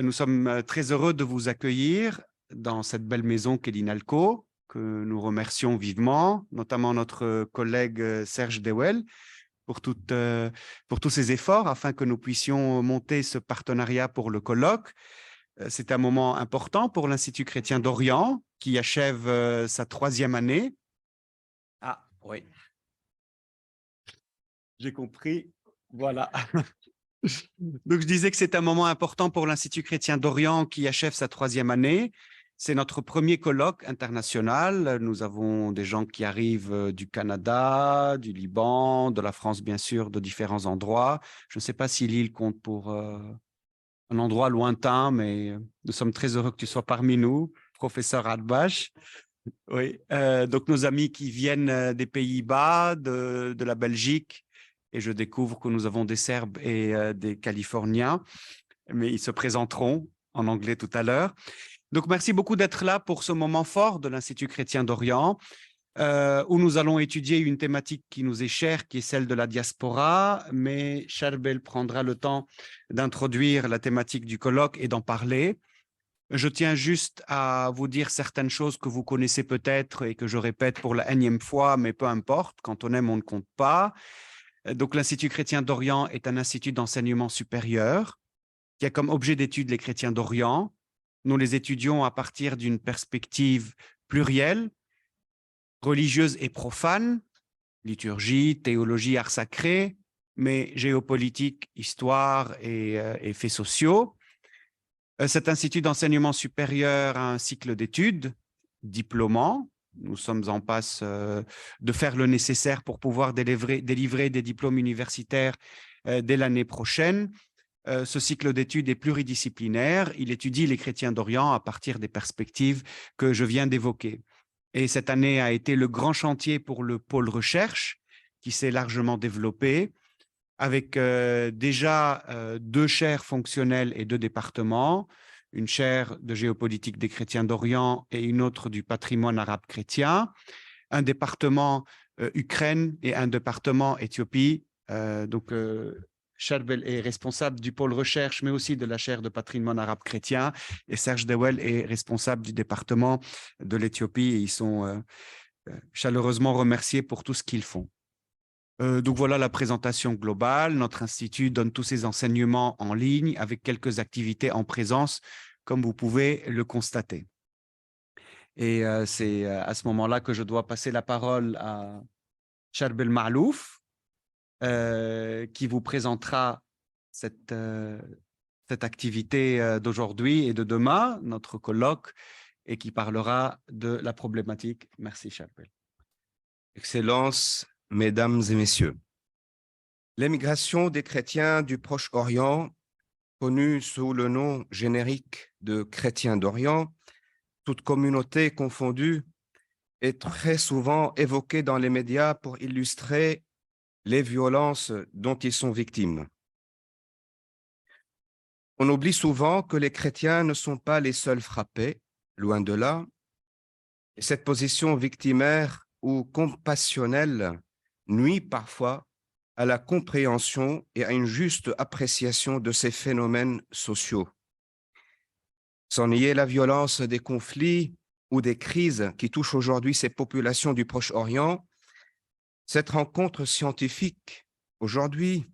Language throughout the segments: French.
nous sommes très heureux de vous accueillir dans cette belle maison qu'est l'INALCO, que nous remercions vivement, notamment notre collègue Serge Dewel pour tous ses efforts afin que nous puissions monter ce partenariat pour le colloque. C'est un moment important pour l'Institut chrétien d'Orient qui achève sa 3e année. Ah oui, j'ai compris, voilà. Donc, je disais que c'est un moment important pour l'Institut chrétien d'Orient qui achève sa 3e année. C'est notre premier colloque international. Nous avons des gens qui arrivent du Canada, du Liban, de la France, bien sûr, de différents endroits. Je ne sais pas si Lille compte pour un endroit lointain, mais nous sommes très heureux que tu sois parmi nous, professeur Adbash. Oui, donc nos amis qui viennent des Pays-Bas, de la Belgique, et je découvre que nous avons des Serbes et des Californiens, mais ils se présenteront en anglais tout à l'heure. Donc, merci beaucoup d'être là pour ce moment fort de l'Institut chrétien d'Orient, où nous allons étudier une thématique qui nous est chère, qui est celle de la diaspora, mais Charbel prendra le temps d'introduire la thématique du colloque et d'en parler. Je tiens juste à vous dire certaines choses que vous connaissez peut-être et que je répète pour la énième fois, mais peu importe, quand on aime, on ne compte pas. Donc, l'Institut chrétien d'Orient est un institut d'enseignement supérieur qui a comme objet d'étude les chrétiens d'Orient. Nous les étudions à partir d'une perspective plurielle, religieuse et profane, liturgie, théologie, art sacré, mais géopolitique, histoire et faits sociaux. Cet institut d'enseignement supérieur a un cycle d'études diplômant. Nous sommes en passe de faire le nécessaire pour pouvoir délivrer des diplômes universitaires dès l'année prochaine. Ce cycle d'études est pluridisciplinaire. Il étudie les chrétiens d'Orient à partir des perspectives que je viens d'évoquer. Et cette année a été le grand chantier pour le pôle recherche qui s'est largement développé avec déjà 2 chaires fonctionnelles et 2 départements, une chaire de géopolitique des chrétiens d'Orient et une autre du patrimoine arabe chrétien, un département Ukraine et un département Éthiopie. Charbel est responsable du pôle recherche, mais aussi de la chaire de patrimoine arabe chrétien, et Serge Dewel est responsable du département de l'Éthiopie, et ils sont chaleureusement remerciés pour tout ce qu'ils font. Donc voilà la présentation globale. Notre institut donne tous ses enseignements en ligne avec quelques activités en présence, comme vous pouvez le constater. Et c'est à ce moment-là que je dois passer la parole à Charbel Maalouf, qui vous présentera cette activité d'aujourd'hui et de demain, notre colloque, et qui parlera de la problématique. Merci, Charbel. Excellences, Mesdames et Messieurs, l'émigration des chrétiens du Proche-Orient, connue sous le nom générique de chrétiens d'Orient, toute communauté confondue, est très souvent évoquée dans les médias pour illustrer les violences dont ils sont victimes. On oublie souvent que les chrétiens ne sont pas les seuls frappés, loin de là, et cette position victimaire ou compassionnelle nuit parfois à la compréhension et à une juste appréciation de ces phénomènes sociaux. Sans nier la violence des conflits ou des crises qui touchent aujourd'hui ces populations du Proche-Orient, cette rencontre scientifique aujourd'hui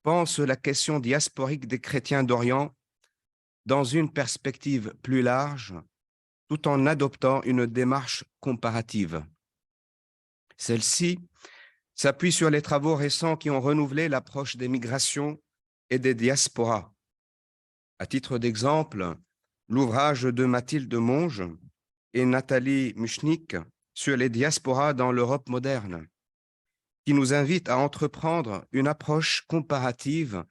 pense la question diasporique des chrétiens d'Orient dans une perspective plus large, tout en adoptant une démarche comparative. Celle-ci s'appuie sur les travaux récents qui ont renouvelé l'approche des migrations et des diasporas. À titre d'exemple, l'ouvrage de Mathilde Monge et Nathalie Muchnik sur les diasporas dans l'Europe moderne, qui nous invite à entreprendre une approche comparative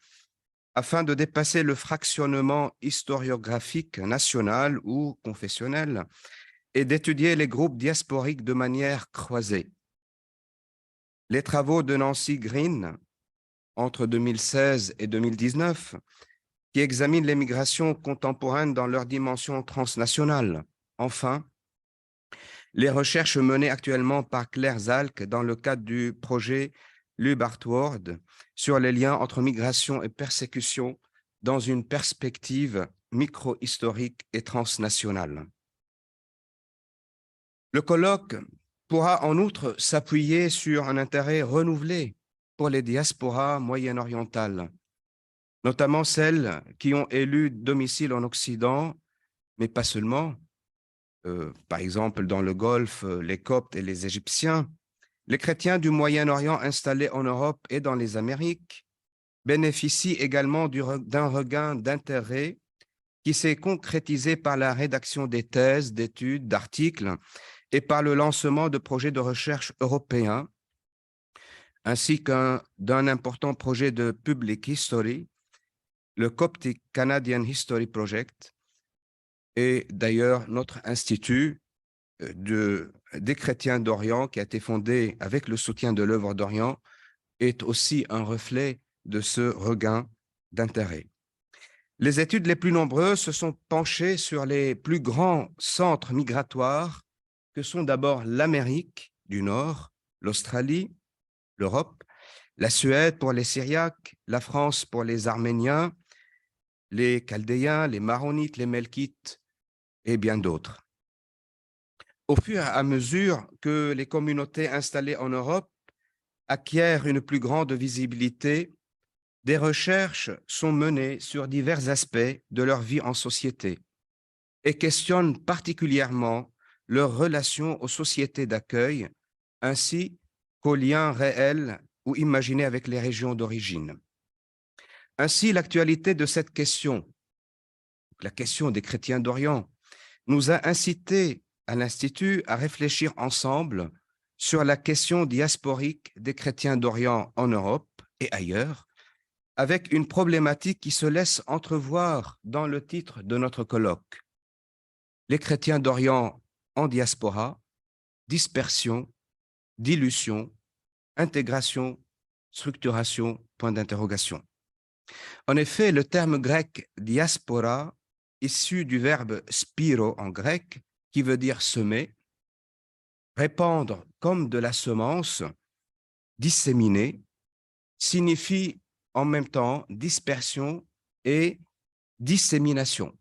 afin de dépasser le fractionnement historiographique national ou confessionnel et d'étudier les groupes diasporiques de manière croisée. Les travaux de Nancy Green, entre 2016 et 2019, qui examinent les migrations contemporaines dans leur dimension transnationale. Enfin, les recherches menées actuellement par Claire Zalk dans le cadre du projet Lubartword sur les liens entre migration et persécution dans une perspective micro-historique et transnationale. Le colloque pourra en outre s'appuyer sur un intérêt renouvelé pour les diasporas moyen-orientales, notamment celles qui ont élu domicile en Occident, mais pas seulement. Par exemple, dans le Golfe, les Coptes et les Égyptiens, les chrétiens du Moyen-Orient installés en Europe et dans les Amériques bénéficient également d'un regain d'intérêt qui s'est concrétisé par la rédaction des thèses, d'études, d'articles et par le lancement de projets de recherche européens, ainsi d'un important projet de public history, le Coptic Canadian History Project, et d'ailleurs notre institut des chrétiens d'Orient, qui a été fondé avec le soutien de l'œuvre d'Orient, est aussi un reflet de ce regain d'intérêt. Les études les plus nombreuses se sont penchées sur les plus grands centres migratoires que sont d'abord l'Amérique du Nord, l'Australie, l'Europe, la Suède pour les Syriaques, la France pour les Arméniens, les Chaldéens, les Maronites, les Melkites et bien d'autres. Au fur et à mesure que les communautés installées en Europe acquièrent une plus grande visibilité, des recherches sont menées sur divers aspects de leur vie en société et questionnent particulièrement leur relation aux sociétés d'accueil ainsi qu'aux liens réels ou imaginés avec les régions d'origine. Ainsi, l'actualité de cette question, la question des chrétiens d'Orient, nous a incité à l'Institut à réfléchir ensemble sur la question diasporique des chrétiens d'Orient en Europe et ailleurs, avec une problématique qui se laisse entrevoir dans le titre de notre colloque. Les chrétiens d'Orient en diaspora, dispersion, dilution, intégration, structuration, point d'interrogation. En effet, le terme grec diaspora, issu du verbe spiro en grec, qui veut dire semer, répandre comme de la semence, disséminer, signifie en même temps dispersion et dissémination.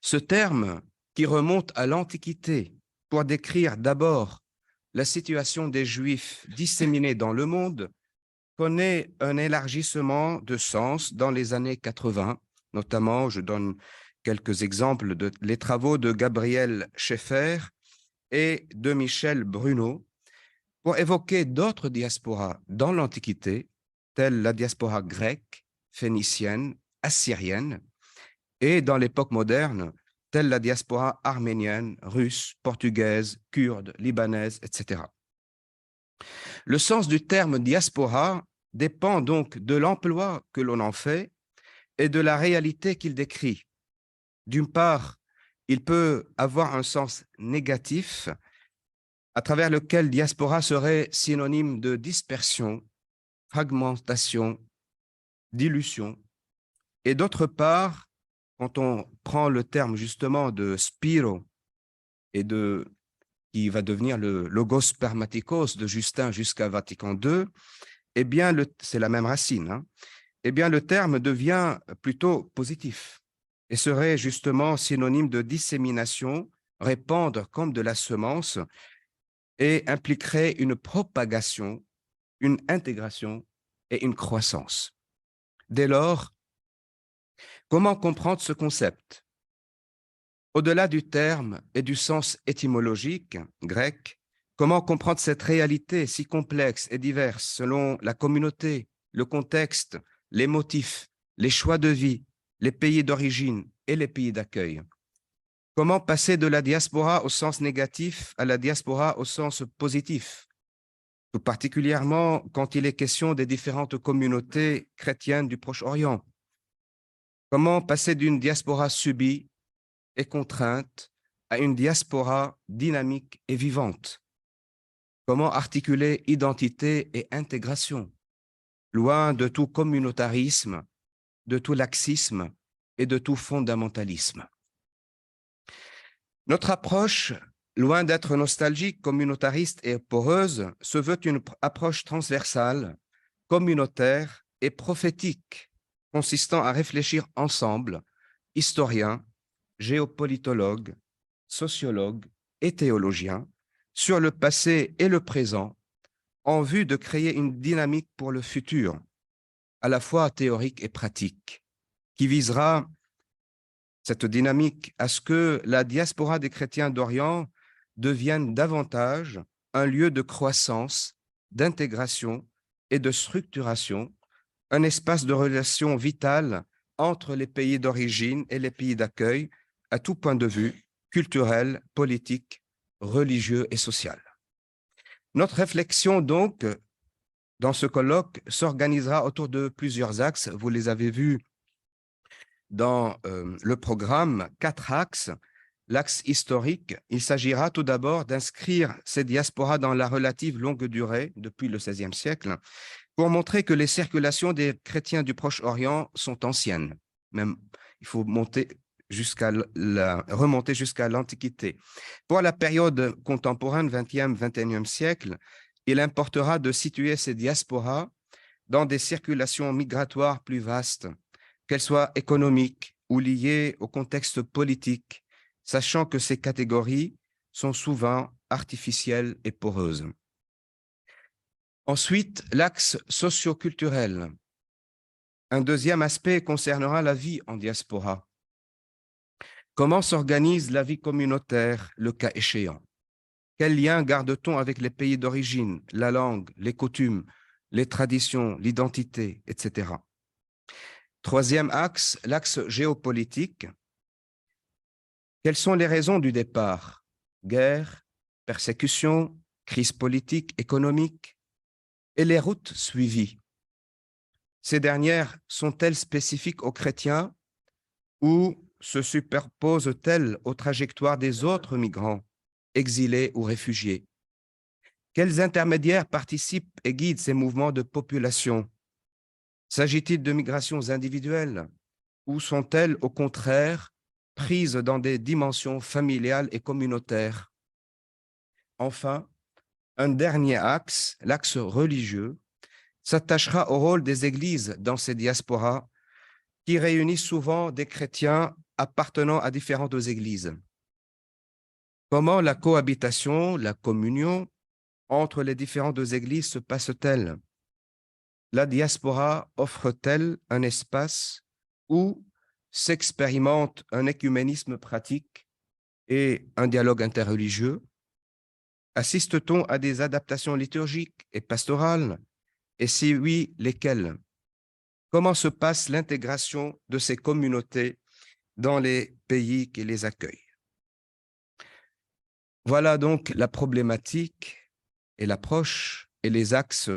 Ce terme, qui remonte à l'Antiquité pour décrire d'abord la situation des Juifs disséminés dans le monde, connaît un élargissement de sens dans les années 80, notamment, je donne quelques exemples de les travaux de Gabriel Schaeffer et de Michel Bruno, pour évoquer d'autres diasporas dans l'Antiquité, telles la diaspora grecque, phénicienne, assyrienne, et dans l'époque moderne, telle la diaspora arménienne, russe, portugaise, kurde, libanaise, etc. Le sens du terme diaspora dépend donc de l'emploi que l'on en fait et de la réalité qu'il décrit. D'une part, il peut avoir un sens négatif, à travers lequel diaspora serait synonyme de dispersion, fragmentation, dilution. Et d'autre part, quand on prend le terme justement de spiro et qui va devenir le logos spermatikos de Justin jusqu'à Vatican II, eh bien, c'est la même racine, hein, eh bien, le terme devient plutôt positif et serait justement synonyme de dissémination, répandre comme de la semence, et impliquerait une propagation, une intégration et une croissance. Dès lors, comment comprendre ce concept? Au-delà du terme et du sens étymologique grec, comment comprendre cette réalité si complexe et diverse selon la communauté, le contexte, les motifs, les choix de vie, les pays d'origine et les pays d'accueil? Comment passer de la diaspora au sens négatif à la diaspora au sens positif, tout particulièrement quand il est question des différentes communautés chrétiennes du Proche-Orient? Comment passer d'une diaspora subie et contrainte à une diaspora dynamique et vivante? Comment articuler identité et intégration, loin de tout communautarisme, de tout laxisme et de tout fondamentalisme? Notre approche, loin d'être nostalgique, communautariste et poreuse, se veut une approche transversale, communautaire et prophétique consistant à réfléchir ensemble, historiens, géopolitologues, sociologues et théologiens, sur le passé et le présent, en vue de créer une dynamique pour le futur, à la fois théorique et pratique, qui visera cette dynamique à ce que la diaspora des chrétiens d'Orient devienne davantage un lieu de croissance, d'intégration et de structuration, un espace de relation vitale entre les pays d'origine et les pays d'accueil, à tout point de vue, culturel, politique, religieux et social. Notre réflexion, donc, dans ce colloque, s'organisera autour de plusieurs axes. Vous les avez vus dans le programme, 4 axes. L'axe historique, il s'agira tout d'abord d'inscrire ces diasporas dans la relative longue durée, depuis le XVIe siècle, pour montrer que les circulations des chrétiens du Proche-Orient sont anciennes. Même, il faut remonter jusqu'à l'Antiquité. Pour la période contemporaine, 20e, 21e siècle, il importera de situer ces diasporas dans des circulations migratoires plus vastes, qu'elles soient économiques ou liées au contexte politique, sachant que ces catégories sont souvent artificielles et poreuses. Ensuite, l'axe socio-culturel. Un deuxième aspect concernera la vie en diaspora. Comment s'organise la vie communautaire, le cas échéant? Quel lien garde-t-on avec les pays d'origine, la langue, les coutumes, les traditions, l'identité, etc. Troisième axe, l'axe géopolitique. Quelles sont les raisons du départ? Guerre, persécution, crise politique, économique, et les routes suivies. Ces dernières sont-elles spécifiques aux chrétiens ou se superposent-elles aux trajectoires des autres migrants, exilés ou réfugiés? Quels intermédiaires participent et guident ces mouvements de population? S'agit-il de migrations individuelles ou sont-elles au contraire prises dans des dimensions familiales et communautaires? Enfin, un dernier axe, l'axe religieux, s'attachera au rôle des églises dans ces diasporas qui réunissent souvent des chrétiens appartenant à différentes églises. Comment la cohabitation, la communion entre les différentes églises se passe-t-elle? La diaspora offre-t-elle un espace où s'expérimente un écuménisme pratique et un dialogue interreligieux? Assiste-t-on à des adaptations liturgiques et pastorales? Et si oui, lesquelles? Comment se passe l'intégration de ces communautés dans les pays qui les accueillent? Voilà donc la problématique et l'approche et les axes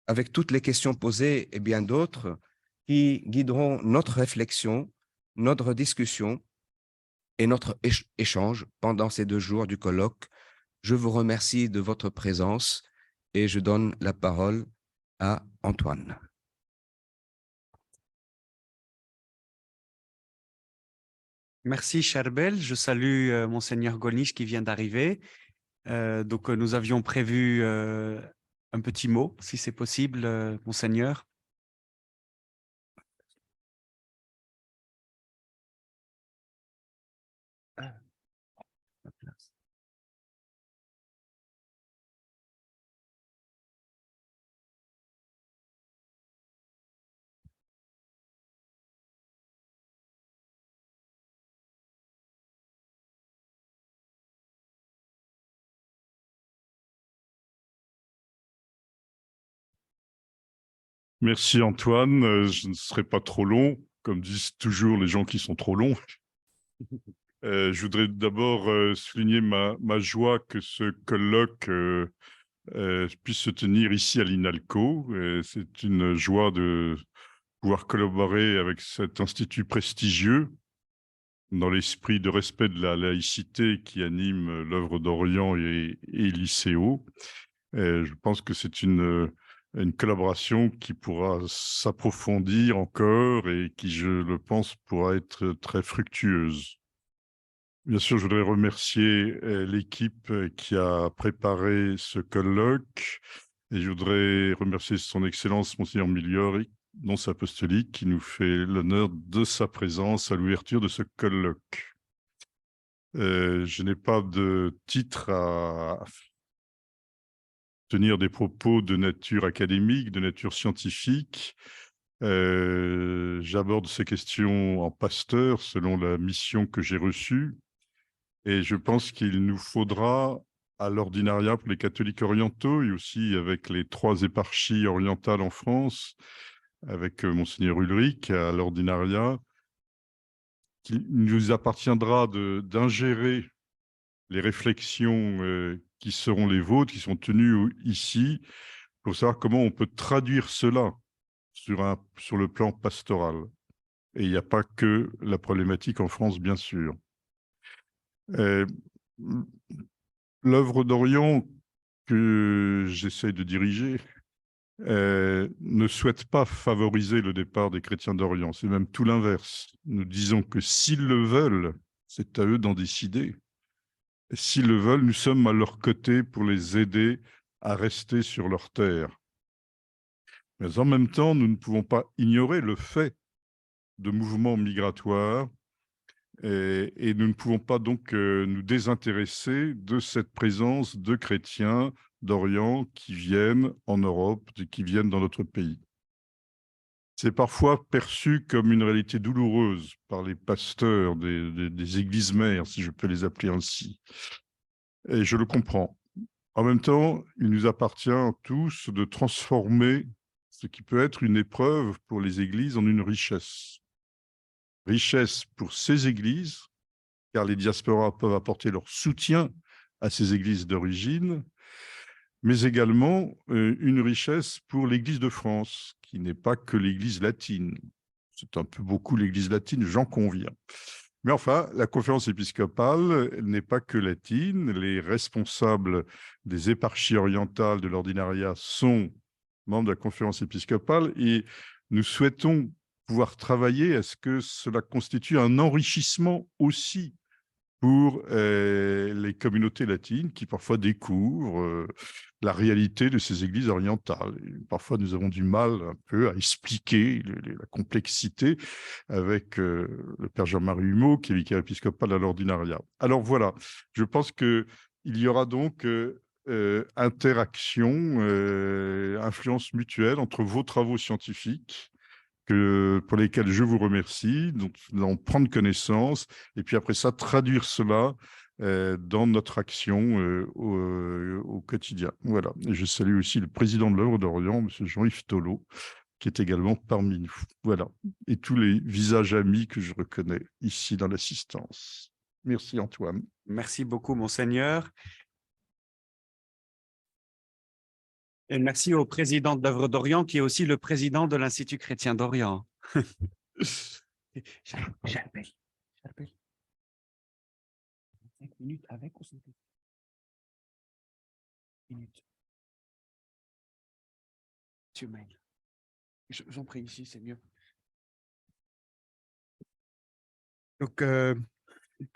avec toutes les questions posées et bien d'autres qui guideront notre réflexion, notre discussion et notre échange pendant ces 2 jours du colloque. Je vous remercie de votre présence et je donne la parole à Antoine. Merci, Charbel. Je salue Monseigneur Golnisch qui vient d'arriver. Donc, nous avions prévu un petit mot, si c'est possible, Monseigneur. Merci Antoine, je ne serai pas trop long, comme disent toujours les gens qui sont trop longs. Je voudrais d'abord souligner ma joie que ce colloque puisse se tenir ici à l'INALCO. C'est une joie de pouvoir collaborer avec cet institut prestigieux dans l'esprit de respect de la laïcité qui anime l'œuvre d'Orient et l'ICO. Je pense que c'est une collaboration qui pourra s'approfondir encore et qui, je le pense, pourra être très fructueuse. Bien sûr, je voudrais remercier l'équipe qui a préparé ce colloque et je voudrais remercier son Excellence, Monseigneur Migliori, nonce apostolique, qui nous fait l'honneur de sa présence à l'ouverture de ce colloque. Je n'ai pas de titre à tenir des propos de nature académique, de nature scientifique. J'aborde ces questions en pasteur selon la mission que j'ai reçue. Et je pense qu'il nous faudra, à l'ordinariat pour les catholiques orientaux et aussi avec les 3 éparchies orientales en France, avec Monseigneur Ulrich à l'ordinariat, qu'il nous appartiendra d'ingérer les réflexions qui seront les vôtres, qui sont tenues ici, pour savoir comment on peut traduire cela sur le plan pastoral. Et il n'y a pas que la problématique en France, bien sûr. L'œuvre d'Orient que j'essaie de diriger ne souhaite pas favoriser le départ des chrétiens d'Orient. C'est même tout l'inverse. Nous disons que s'ils le veulent, c'est à eux d'en décider. S'ils le veulent, nous sommes à leur côté pour les aider à rester sur leur terre. Mais en même temps, nous ne pouvons pas ignorer le fait de mouvements migratoires et nous ne pouvons pas donc nous désintéresser de cette présence de chrétiens d'Orient qui viennent en Europe, qui viennent dans notre pays. C'est parfois perçu comme une réalité douloureuse par les pasteurs des églises mères, si je peux les appeler ainsi. Et je le comprends. En même temps, il nous appartient tous de transformer ce qui peut être une épreuve pour les églises en une richesse. Richesse pour ces églises, car les diasporas peuvent apporter leur soutien à ces églises d'origine, mais également une richesse pour l'Église de France, qui n'est pas que l'Église latine. C'est un peu beaucoup l'Église latine, j'en conviens. Mais enfin, la conférence épiscopale n'est pas que latine. Les responsables des éparchies orientales de l'ordinariat sont membres de la conférence épiscopale et nous souhaitons pouvoir travailler à ce que cela constitue un enrichissement aussi pour les communautés latines qui parfois découvrent la réalité de ces églises orientales. Et parfois, nous avons du mal un peu à expliquer la complexité avec le père Jean-Marie Humeau, qui est vicaire épiscopal à l'ordinariat. Alors voilà, je pense qu'il y aura donc interaction, influence mutuelle entre vos travaux scientifiques, pour lesquels je vous remercie, dont nous allons prendre connaissance, et puis après ça, traduire cela dans notre action au quotidien. Voilà. Et je salue aussi le président de l'œuvre d'Orient, M. Jean-Yves Tholot, qui est également parmi nous. Voilà. Et tous les visages amis que je reconnais ici dans l'assistance. Merci Antoine. Merci beaucoup, Monseigneur. Et merci au président de l'œuvre d'Orient, qui est aussi le président de l'Institut chrétien d'Orient. J'appelle. 5 minutes avec ou 5 minutes? Monsieur Mail. J'en prie ici, c'est mieux. Donc,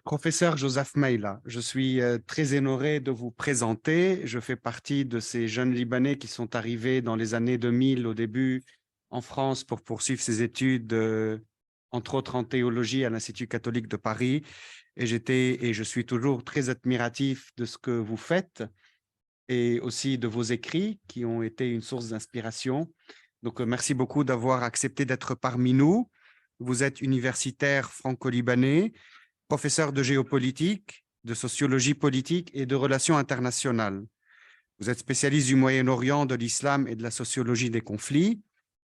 professeur Joseph Meila, je suis très honoré de vous présenter. Je fais partie de ces jeunes Libanais qui sont arrivés dans les années 2000 au début en France pour poursuivre ses études, entre autres en théologie à l'Institut catholique de Paris. Et je suis toujours très admiratif de ce que vous faites et aussi de vos écrits qui ont été une source d'inspiration. Donc, merci beaucoup d'avoir accepté d'être parmi nous. Vous êtes universitaire franco-libanais, professeur de géopolitique, de sociologie politique et de relations internationales. Vous êtes spécialiste du Moyen-Orient, de l'islam et de la sociologie des conflits,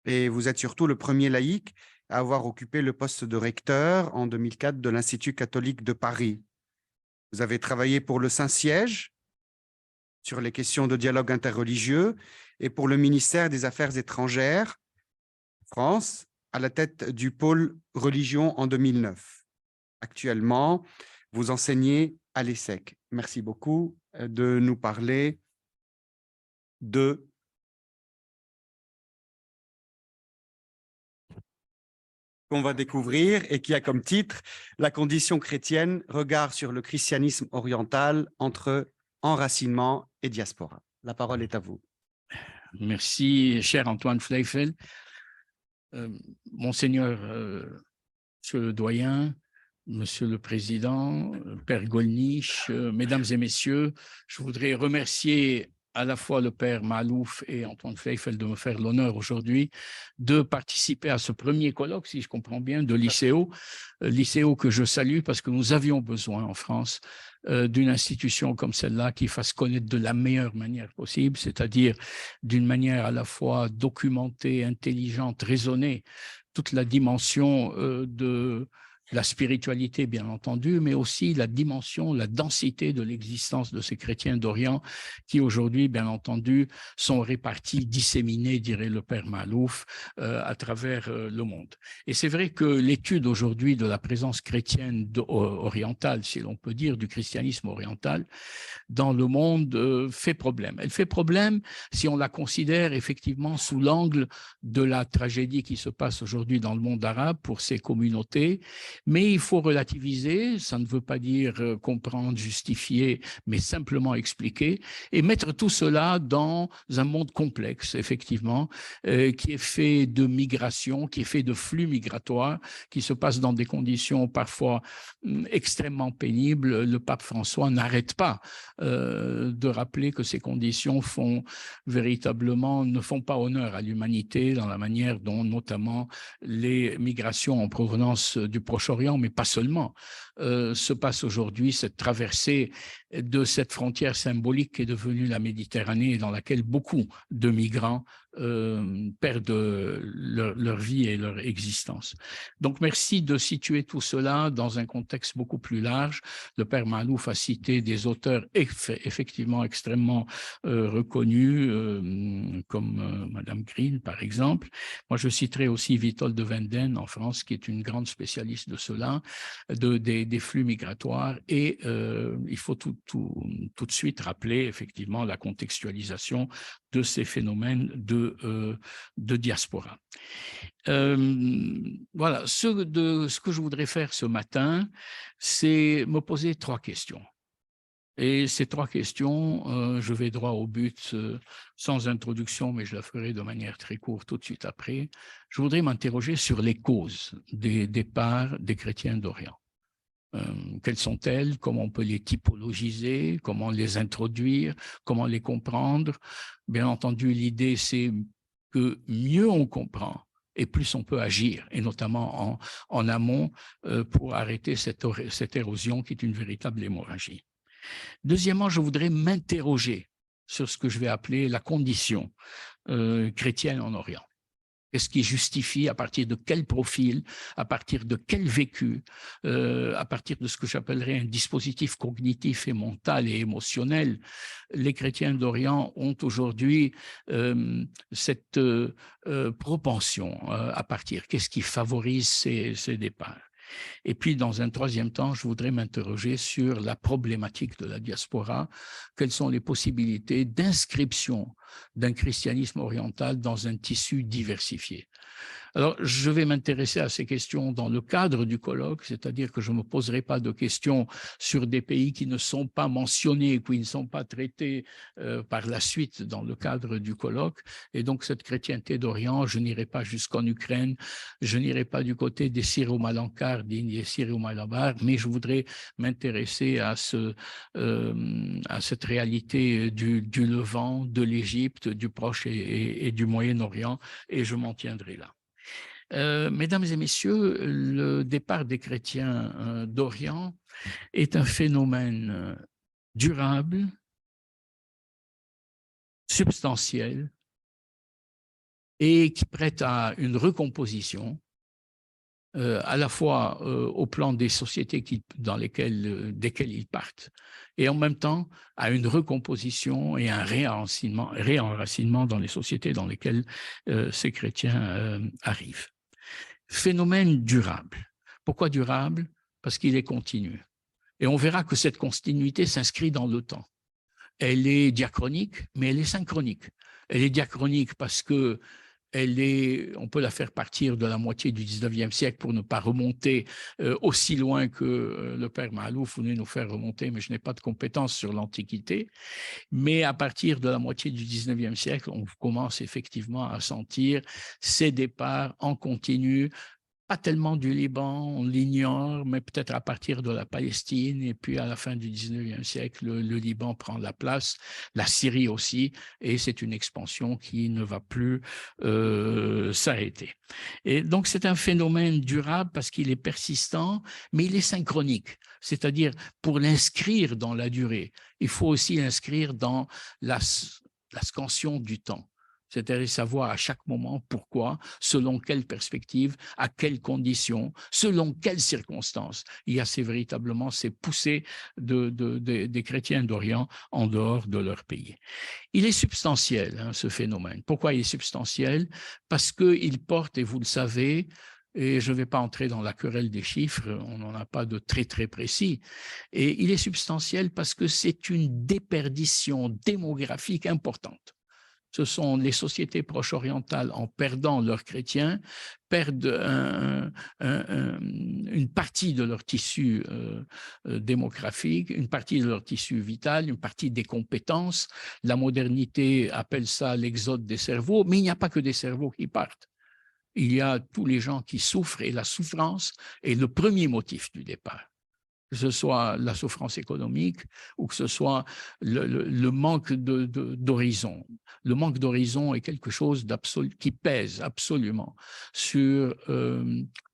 et vous êtes surtout le premier laïc à avoir occupé le poste de recteur en 2004 de l'Institut catholique de Paris. Vous avez travaillé pour le Saint-Siège sur les questions de dialogue interreligieux et pour le ministère des Affaires étrangères, France, à la tête du pôle religion en 2009. Actuellement, vous enseignez à l'ESSEC. Merci beaucoup de nous parler de qu'on va découvrir et qui a comme titre « La condition chrétienne, regard sur le christianisme oriental entre enracinement et diaspora ». La parole est à vous. Merci, cher Antoine Fleifel. Monseigneur, Monsieur le doyen, Monsieur le Président, Père Gollnisch, Mesdames et Messieurs, je voudrais remercier à la fois le Père Malouf et Antoine Fleifel de me faire l'honneur aujourd'hui de participer à ce premier colloque, si je comprends bien, de l'ICO, l'ICO que je salue parce que nous avions besoin en France d'une institution comme celle-là qui fasse connaître de la meilleure manière possible, c'est-à-dire d'une manière à la fois documentée, intelligente, raisonnée, toute la dimension de la spiritualité, bien entendu, mais aussi la dimension, la densité de l'existence de ces chrétiens d'Orient qui aujourd'hui, bien entendu, sont répartis, disséminés, dirait le Père Malouf, à travers le monde. Et c'est vrai que l'étude aujourd'hui de la présence chrétienne orientale, si l'on peut dire, du christianisme oriental, dans le monde fait problème. Elle fait problème si on la considère effectivement sous l'angle de la tragédie qui se passe aujourd'hui dans le monde arabe pour ces communautés, mais il faut relativiser, ça ne veut pas dire comprendre, justifier, mais simplement expliquer et mettre tout cela dans un monde complexe, effectivement, qui est fait de migration, qui est fait de flux migratoires, qui se passe dans des conditions parfois extrêmement pénibles. Le pape François n'arrête pas de rappeler que ces conditions ne font pas honneur à l'humanité dans la manière dont notamment les migrations en provenance du Proche-Orient, mais pas seulement, se passe aujourd'hui, cette traversée de cette frontière symbolique qui est devenue la Méditerranée et dans laquelle beaucoup de migrants perdent leur vie et leur existence. Donc, merci de situer tout cela dans un contexte beaucoup plus large. Le Père Malouf a cité des auteurs effectivement extrêmement reconnus, comme Madame Green, par exemple. Moi, je citerai aussi Witold de Wenden en France, qui est une grande spécialiste de cela, des flux migratoires. Et il faut tout de suite rappeler effectivement la contextualisation de ces phénomènes de diaspora. Voilà, ce que je voudrais faire ce matin, c'est me poser 3 questions. Et ces 3 questions, je vais droit au but, sans introduction, mais je la ferai de manière très courte tout de suite après. Je voudrais m'interroger sur les causes des départs des chrétiens d'Orient. Quelles sont-elles? Comment on peut les typologiser? Comment les introduire? Comment les comprendre? Bien entendu, l'idée, c'est que mieux on comprend et plus on peut agir, et notamment en amont, pour arrêter cette érosion qui est une véritable hémorragie. Deuxièmement, je voudrais m'interroger sur ce que je vais appeler la condition chrétienne en Orient. Qu'est-ce qui justifie, à partir de quel profil, à partir de quel vécu, à partir de ce que j'appellerais un dispositif cognitif et mental et émotionnel, les chrétiens d'Orient ont aujourd'hui cette propension à partir. Qu'est-ce qui favorise ces départs? Et puis, dans un troisième temps, je voudrais m'interroger sur la problématique de la diaspora. Quelles sont les possibilités d'inscription d'un christianisme oriental dans un tissu diversifié? Alors, je vais m'intéresser à ces questions dans le cadre du colloque, c'est-à-dire que je ne me poserai pas de questions sur des pays qui ne sont pas mentionnés, qui ne sont pas traités par la suite dans le cadre du colloque. Et donc, cette chrétienté d'Orient, je n'irai pas jusqu'en Ukraine, je n'irai pas du côté des Syro-Malankars, des Syro-Malabars, mais je voudrais m'intéresser à cette réalité du Levant, de l'Égypte, du Proche et du Moyen-Orient, et je m'en tiendrai là. Mesdames et messieurs, le départ des chrétiens d'Orient est un phénomène durable, substantiel et qui prête à une recomposition, à la fois au plan des sociétés desquelles ils partent, et en même temps à une recomposition et un réenracinement dans les sociétés dans lesquelles ces chrétiens arrivent. Phénomène durable. Pourquoi durable? Parce qu'il est continu. Et on verra que cette continuité s'inscrit dans le temps. Elle est diachronique, mais elle est synchronique. Elle est diachronique parce que on peut la faire partir de la moitié du 19e siècle pour ne pas remonter aussi loin que le père Maalouf voulait nous faire remonter, mais je n'ai pas de compétences sur l'Antiquité. Mais à partir de la moitié du 19e siècle, on commence effectivement à sentir ces départs en continu, pas tellement du Liban, on l'ignore, mais peut-être à partir de la Palestine. Et puis à la fin du 19e siècle, le Liban prend la place, la Syrie aussi, et c'est une expansion qui ne va plus s'arrêter. Et donc c'est un phénomène durable parce qu'il est persistant, mais il est synchronique. C'est-à-dire, pour l'inscrire dans la durée, il faut aussi l'inscrire dans la scansion du temps. C'est-à-dire savoir à chaque moment pourquoi, selon quelle perspective, à quelles conditions, selon quelles circonstances. Il y a véritablement ces poussées des chrétiens d'Orient en dehors de leur pays. Il est substantiel, hein, ce phénomène. Pourquoi il est substantiel? Parce qu'il porte, et vous le savez, et je ne vais pas entrer dans la querelle des chiffres, on n'en a pas de très très précis, et il est substantiel parce que c'est une déperdition démographique importante. Ce sont les sociétés proche-orientales, en perdant leurs chrétiens, perdent une partie de leur tissu démographique, une partie de leur tissu vital, une partie des compétences. La modernité appelle ça l'exode des cerveaux, mais il n'y a pas que des cerveaux qui partent. Il y a tous les gens qui souffrent, et la souffrance est le premier motif du départ. Que ce soit la souffrance économique ou que ce soit le manque d'horizon. Le manque d'horizon est quelque chose qui pèse absolument sur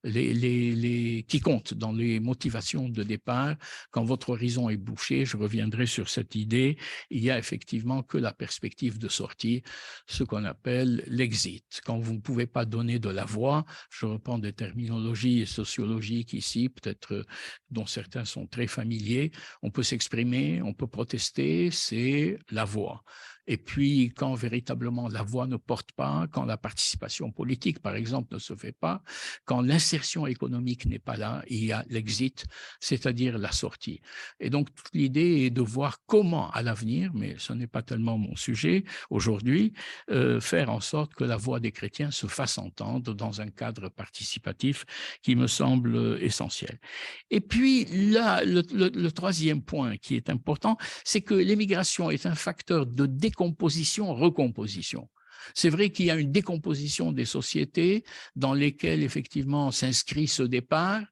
qui compte dans les motivations de départ. Quand votre horizon est bouché, je reviendrai sur cette idée, il n'y a effectivement que la perspective de sortie, ce qu'on appelle l'exit. Quand vous ne pouvez pas donner de la voix, je reprends des terminologies sociologiques ici, peut-être dont certains sont très familiers, on peut s'exprimer, on peut protester, c'est la voix. Et puis, quand véritablement la voix ne porte pas, quand la participation politique, par exemple, ne se fait pas, quand l'insertion économique n'est pas là, il y a l'exit, c'est-à-dire la sortie. Et donc, toute l'idée est de voir comment, à l'avenir, mais ce n'est pas tellement mon sujet aujourd'hui, faire en sorte que la voix des chrétiens se fasse entendre dans un cadre participatif qui me semble essentiel. Et puis, là, le troisième point qui est important, c'est que l'émigration est un facteur de décomposition-recomposition. C'est vrai qu'il y a une décomposition des sociétés dans lesquelles, effectivement, s'inscrit ce départ.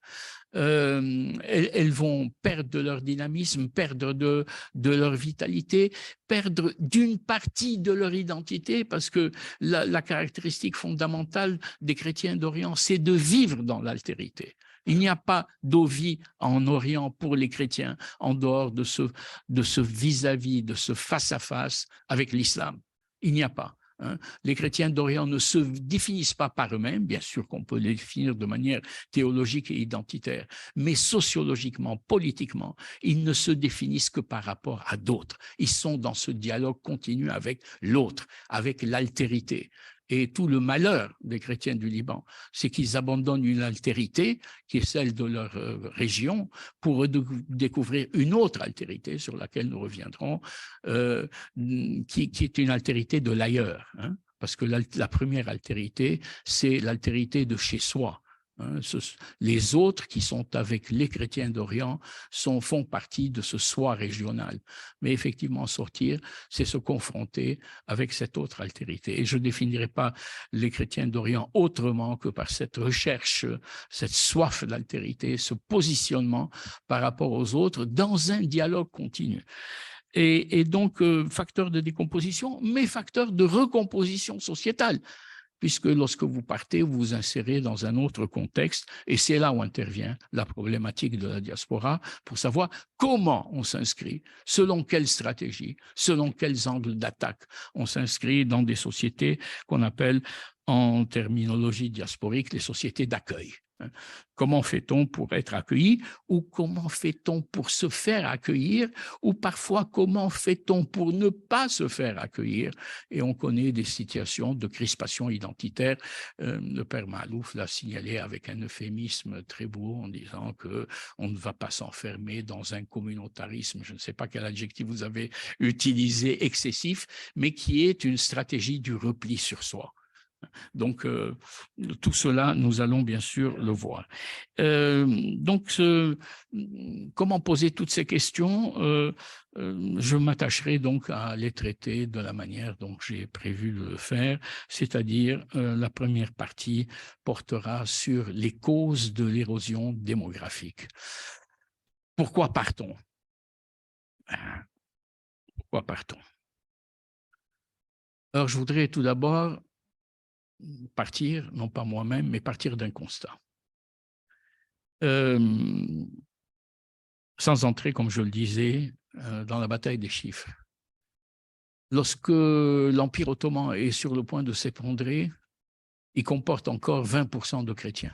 Elles vont perdre de leur dynamisme, perdre de leur vitalité, perdre d'une partie de leur identité, parce que la caractéristique fondamentale des chrétiens d'Orient, c'est de vivre dans l'altérité. Il n'y a pas d'eau-vie en Orient pour les chrétiens en dehors de ce vis-à-vis, de ce face-à-face avec l'islam. Il n'y a pas. Les chrétiens d'Orient ne se définissent pas par eux-mêmes, bien sûr qu'on peut les définir de manière théologique et identitaire, mais sociologiquement, politiquement, ils ne se définissent que par rapport à d'autres. Ils sont dans ce dialogue continu avec l'autre, avec l'altérité. Et tout le malheur des chrétiens du Liban, c'est qu'ils abandonnent une altérité qui est celle de leur région pour découvrir une autre altérité sur laquelle nous reviendrons, qui est une altérité de l'ailleurs. Hein, parce que la première altérité, c'est l'altérité de chez soi. Les autres qui sont avec les chrétiens d'Orient font partie de ce soi régional. Mais effectivement, sortir, c'est se confronter avec cette autre altérité. Et je ne définirai pas les chrétiens d'Orient autrement que par cette recherche, cette soif d'altérité, ce positionnement par rapport aux autres dans un dialogue continu. Et donc, facteur de décomposition, mais facteur de recomposition sociétale, puisque lorsque vous partez, vous vous insérez dans un autre contexte, et c'est là où intervient la problématique de la diaspora, pour savoir comment on s'inscrit, selon quelle stratégie, selon quels angles d'attaque on s'inscrit dans des sociétés qu'on appelle, en terminologie diasporique, les sociétés d'accueil. Comment fait-on pour être accueilli, ou comment fait-on pour se faire accueillir, ou parfois comment fait-on pour ne pas se faire accueillir? Et on connaît des situations de crispation identitaire. Le père Maalouf l'a signalé avec un euphémisme très beau en disant qu'on ne va pas s'enfermer dans un communautarisme, je ne sais pas quel adjectif vous avez utilisé, excessif, mais qui est une stratégie du repli sur soi. Donc, tout cela, nous allons bien sûr le voir. Donc, comment poser toutes ces questions? Je m'attacherai donc à les traiter de la manière dont j'ai prévu de le faire, c'est-à-dire la première partie portera sur les causes de l'érosion démographique. Pourquoi partons? Pourquoi partons? Alors, je voudrais tout d'abord partir, non pas moi-même, mais partir d'un constat. Sans entrer, comme je le disais, dans la bataille des chiffres. Lorsque l'Empire ottoman est sur le point de s'effondrer, il comporte encore 20% de chrétiens.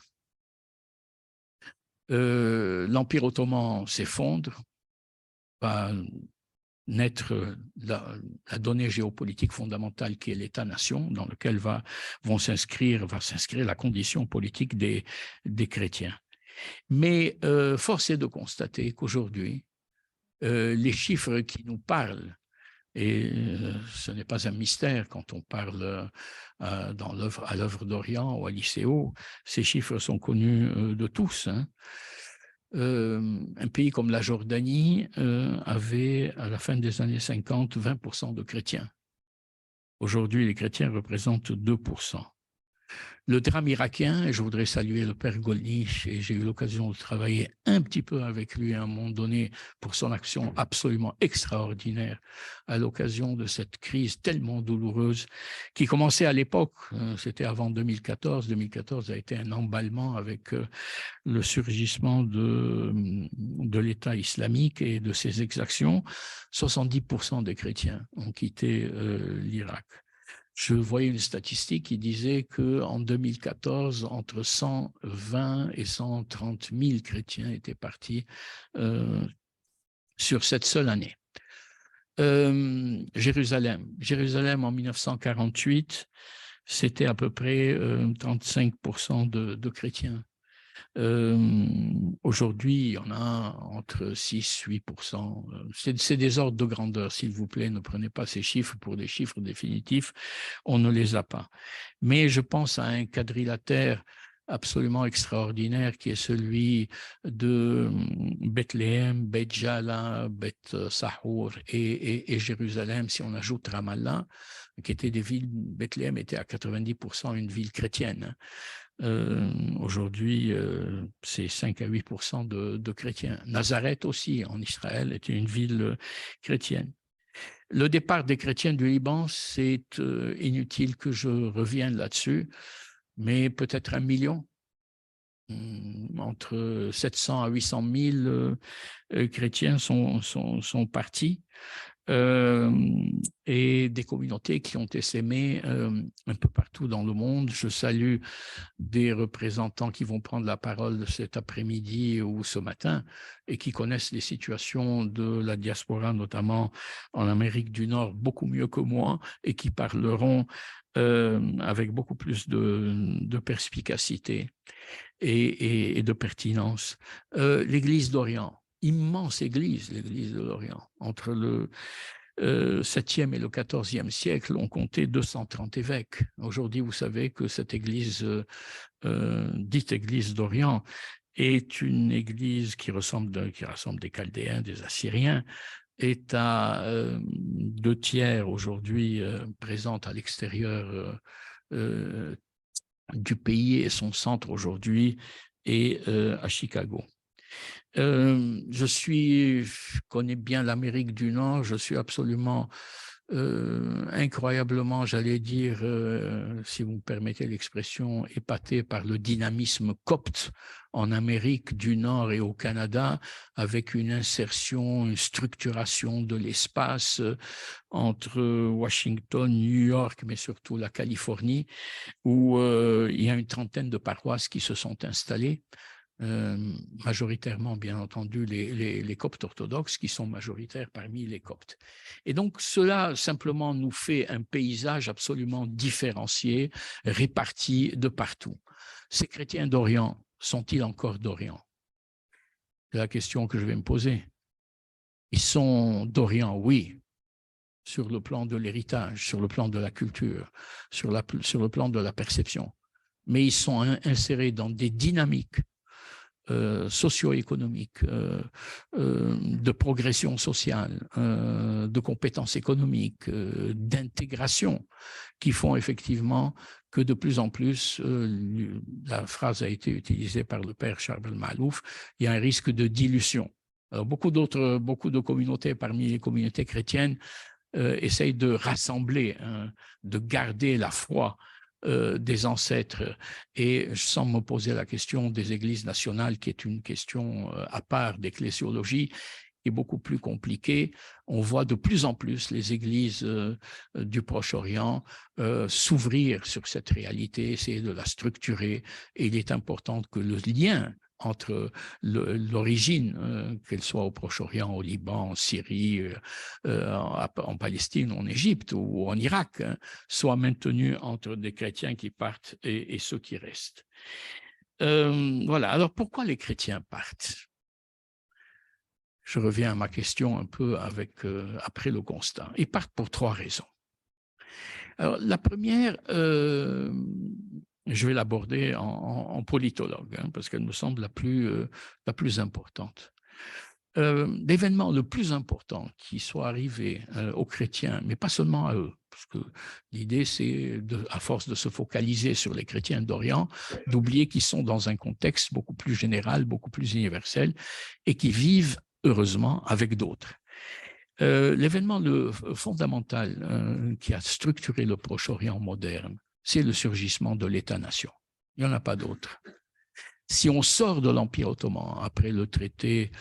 L'Empire ottoman s'effondre, va naître la donnée géopolitique fondamentale qui est l'État-nation, dans lequel va s'inscrire la condition politique des chrétiens. Mais force est de constater qu'aujourd'hui, les chiffres qui nous parlent, et ce n'est pas un mystère quand on parle à l'œuvre d'Orient ou à l'ICO, ces chiffres sont connus de tous. Hein. Un pays comme la Jordanie avait, à la fin des années 50, 20% de chrétiens. Aujourd'hui, les chrétiens représentent 2%. Le drame irakien, et je voudrais saluer le père Golnisch, et j'ai eu l'occasion de travailler un petit peu avec lui à un moment donné pour son action absolument extraordinaire à l'occasion de cette crise tellement douloureuse qui commençait à l'époque, c'était avant 2014. 2014 a été un emballement avec le surgissement de l'État islamique et de ses exactions. 70% des chrétiens ont quitté l'Irak. Je voyais une statistique qui disait qu'en 2014, entre 120 et 130 000 chrétiens étaient partis sur cette seule année. Jérusalem en 1948, c'était à peu près 35% de chrétiens. Aujourd'hui, il y en a entre 6-8%. C'est des ordres de grandeur, s'il vous plaît. Ne prenez pas ces chiffres pour des chiffres définitifs. On ne les a pas. Mais je pense à un quadrilatère absolument extraordinaire qui est celui de Bethléem, Beth Jala, Beth Sahour et Jérusalem, si on ajoute Ramallah, qui étaient des villes. Bethléem était à 90% une ville chrétienne. Aujourd'hui, c'est 5 à 8% de chrétiens. Nazareth aussi, en Israël, était une ville chrétienne. Le départ des chrétiens du Liban, c'est inutile que je revienne là-dessus, mais peut-être 1 million, entre 700 à 800 000 chrétiens sont partis. Et des communautés qui ont essaimé un peu partout dans le monde. Je salue des représentants qui vont prendre la parole cet après-midi ou ce matin et qui connaissent les situations de la diaspora, notamment en Amérique du Nord, beaucoup mieux que moi et qui parleront avec beaucoup plus de perspicacité et de pertinence. L'Église d'Orient, immense église, l'église de l'Orient. Entre le 7e et le 14e siècle, on comptait 230 évêques. Aujourd'hui, vous savez que cette église, dite église d'Orient, est une église qui rassemble des Chaldéens, des Assyriens, est à 2/3 aujourd'hui présente à l'extérieur du pays et son centre aujourd'hui est à Chicago. Je connais bien l'Amérique du Nord, je suis absolument incroyablement, j'allais dire, si vous me permettez l'expression, épaté par le dynamisme copte en Amérique du Nord et au Canada, avec une insertion, une structuration de l'espace entre Washington, New York, mais surtout la Californie, où il y a une trentaine de paroisses qui se sont installées. Majoritairement, bien entendu, les coptes orthodoxes qui sont majoritaires parmi les coptes. Et donc, cela simplement nous fait un paysage absolument différencié, réparti de partout. Ces chrétiens d'Orient sont-ils encore d'Orient? C'est la question que je vais me poser. Ils sont d'Orient, oui. sur le plan de l'héritage, sur le plan de la culture, sur le plan de la perception. Mais ils sont insérés dans des dynamiques socio-économiques, de progression sociale, de compétences économiques, d'intégration, qui font effectivement que de plus en plus, la phrase a été utilisée par le père Charbel Malouf, il y a un risque de dilution. Alors, beaucoup de communautés parmi les communautés chrétiennes essayent de rassembler, hein, de garder la foi des ancêtres, et sans me poser la question des églises nationales, qui est une question à part d'ecclésiologie, est beaucoup plus compliquée. On voit de plus en plus les églises du Proche-Orient s'ouvrir sur cette réalité, essayer de la structurer, et il est important que le lien entre l'origine, qu'elle soit au Proche-Orient, au Liban, en Syrie, en Palestine, en Égypte ou en Irak, hein, soit maintenu entre des chrétiens qui partent et ceux qui restent. Voilà. Alors, pourquoi les chrétiens partent? Je reviens à ma question un peu après le constat. Ils partent pour 3 raisons. Alors, la première, je vais l'aborder en politologue, hein, parce qu'elle me semble la plus importante. L'événement le plus important qui soit arrivé aux chrétiens, mais pas seulement à eux, parce que l'idée, c'est, à force de se focaliser sur les chrétiens d'Orient, d'oublier qu'ils sont dans un contexte beaucoup plus général, beaucoup plus universel, et qui vivent heureusement avec d'autres. L'événement fondamental qui a structuré le Proche-Orient moderne, c'est le surgissement de l'État-nation. Il n'y en a pas d'autre. Si on sort de l'Empire ottoman après le traité